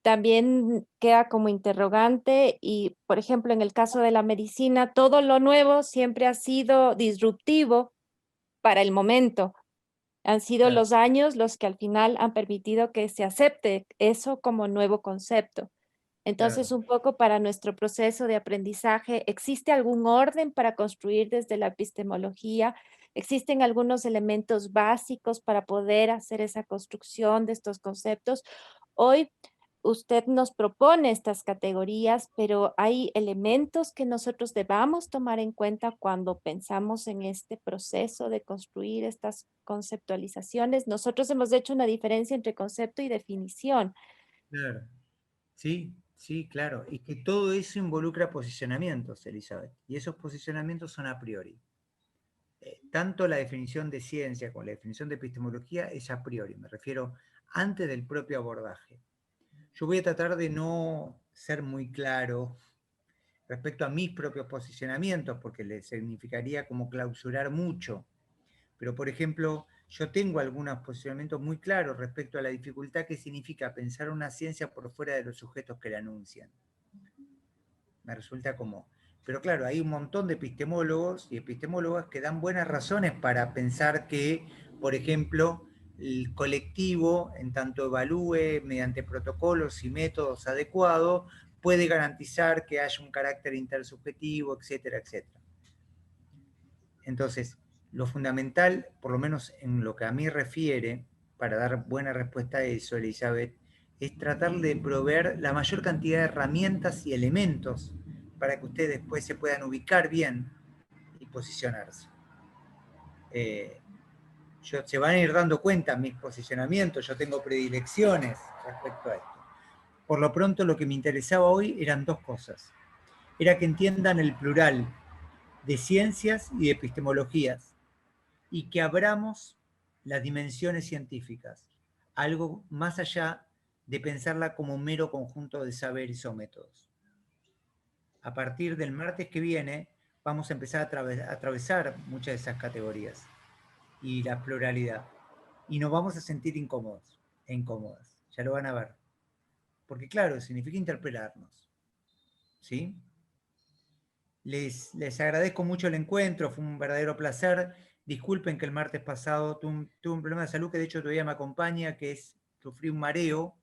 S5: también queda como interrogante y, por ejemplo, en el caso de la medicina, todo lo nuevo siempre ha sido disruptivo para el momento. Han sido
S1: Claro.
S5: los años los que al final han permitido que se acepte eso como nuevo concepto. Entonces,
S1: Claro.
S5: un poco para nuestro proceso de aprendizaje, ¿existe algún orden para construir desde la epistemología? ¿Existen algunos elementos básicos para poder hacer esa construcción de estos conceptos? Hoy usted nos propone estas categorías, pero hay elementos que nosotros debamos tomar en cuenta cuando pensamos en este proceso de construir estas conceptualizaciones. Nosotros hemos hecho una diferencia entre concepto y definición.
S1: Claro. Sí, sí, claro. Y que todo eso involucra posicionamientos, Elizabeth. Y esos posicionamientos son a priori. Tanto la definición de ciencia como la definición de epistemología es a priori. Me refiero antes del propio abordaje. Yo voy a tratar de no ser muy claro respecto a mis propios posicionamientos, porque les significaría como clausurar mucho. Pero, por ejemplo, yo tengo algunos posicionamientos muy claros respecto a la dificultad que significa pensar una ciencia por fuera de los sujetos que la anuncian. Me resulta como... Pero claro, hay un montón de epistemólogos y epistemólogas que dan buenas razones para pensar que, por ejemplo, el colectivo, en tanto evalúe mediante protocolos y métodos adecuados, puede garantizar que haya un carácter intersubjetivo, etcétera, etcétera. Entonces, lo fundamental, por lo menos en lo que a mí refiere, para dar buena respuesta a eso, Elizabeth, es tratar de proveer la mayor cantidad de herramientas y elementos para que ustedes después se puedan ubicar bien y posicionarse. Se van a ir dando cuenta mis posicionamientos, yo tengo predilecciones respecto a esto. Por lo pronto, lo que me interesaba hoy eran dos cosas. Era que entiendan el plural de ciencias y de epistemologías, y que abramos las dimensiones científicas, algo más allá de pensarla como un mero conjunto de saberes o métodos. A partir del martes que viene, vamos a empezar a atravesar muchas de esas categorías y la pluralidad. Y nos vamos a sentir incómodos e incómodas. Ya lo van a ver. Porque claro, significa interpelarnos. ¿Sí? Les agradezco mucho el encuentro, fue un verdadero placer. Disculpen que el martes pasado tuve un problema de salud que de hecho todavía me acompaña, que es sufrí un mareo,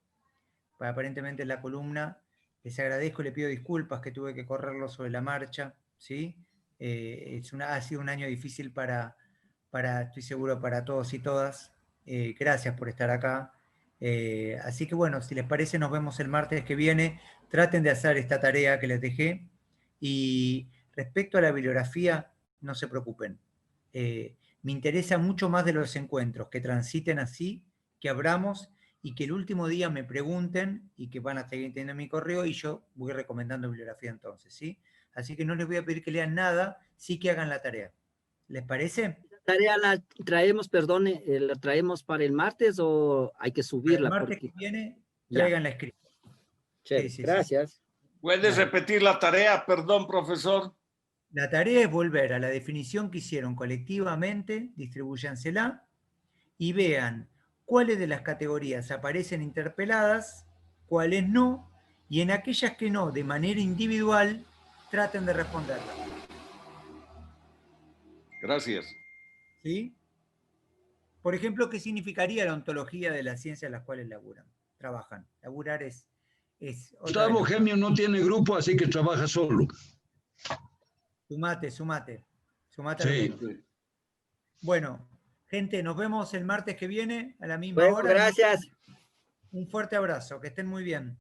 S1: aparentemente en la columna. Les agradezco, le pido disculpas que tuve que correrlo sobre la marcha. ¿Sí? Ha sido un año difícil estoy seguro, para todos y todas. Gracias por estar acá. Así que bueno, si les parece, nos vemos el martes que viene. Traten de hacer esta tarea que les dejé. Y respecto a la bibliografía, no se preocupen. Me interesa mucho más de los encuentros, que transiten así, que abramos y que el último día me pregunten y que van a seguir teniendo mi correo y yo voy recomendando bibliografía entonces, ¿sí? Así que no les voy a pedir que lean nada, sí que hagan la tarea. ¿Les parece?
S12: ¿La tarea la traemos, perdone, la traemos para el martes o hay que subirla?
S1: Para el martes que viene, traiganla escrita.
S12: Sí, gracias.
S15: ¿Puedes repetir la tarea? Perdón, profesor.
S1: La tarea es volver a la definición que hicieron colectivamente, distribúyansela, y vean cuáles de las categorías aparecen interpeladas, cuáles no, y en aquellas que no, de manera individual, traten de responderla.
S15: Gracias.
S1: ¿Sí? Por ejemplo, ¿qué significaría la ontología de las ciencias en las cuales trabajan? Laburar es
S21: Gustavo Gemio no tiene grupo, así que trabaja solo.
S1: Sumate.
S21: Sí.
S1: Bueno, gente, nos vemos el martes que viene a la misma hora.
S12: Gracias.
S1: Un fuerte abrazo, que estén muy bien.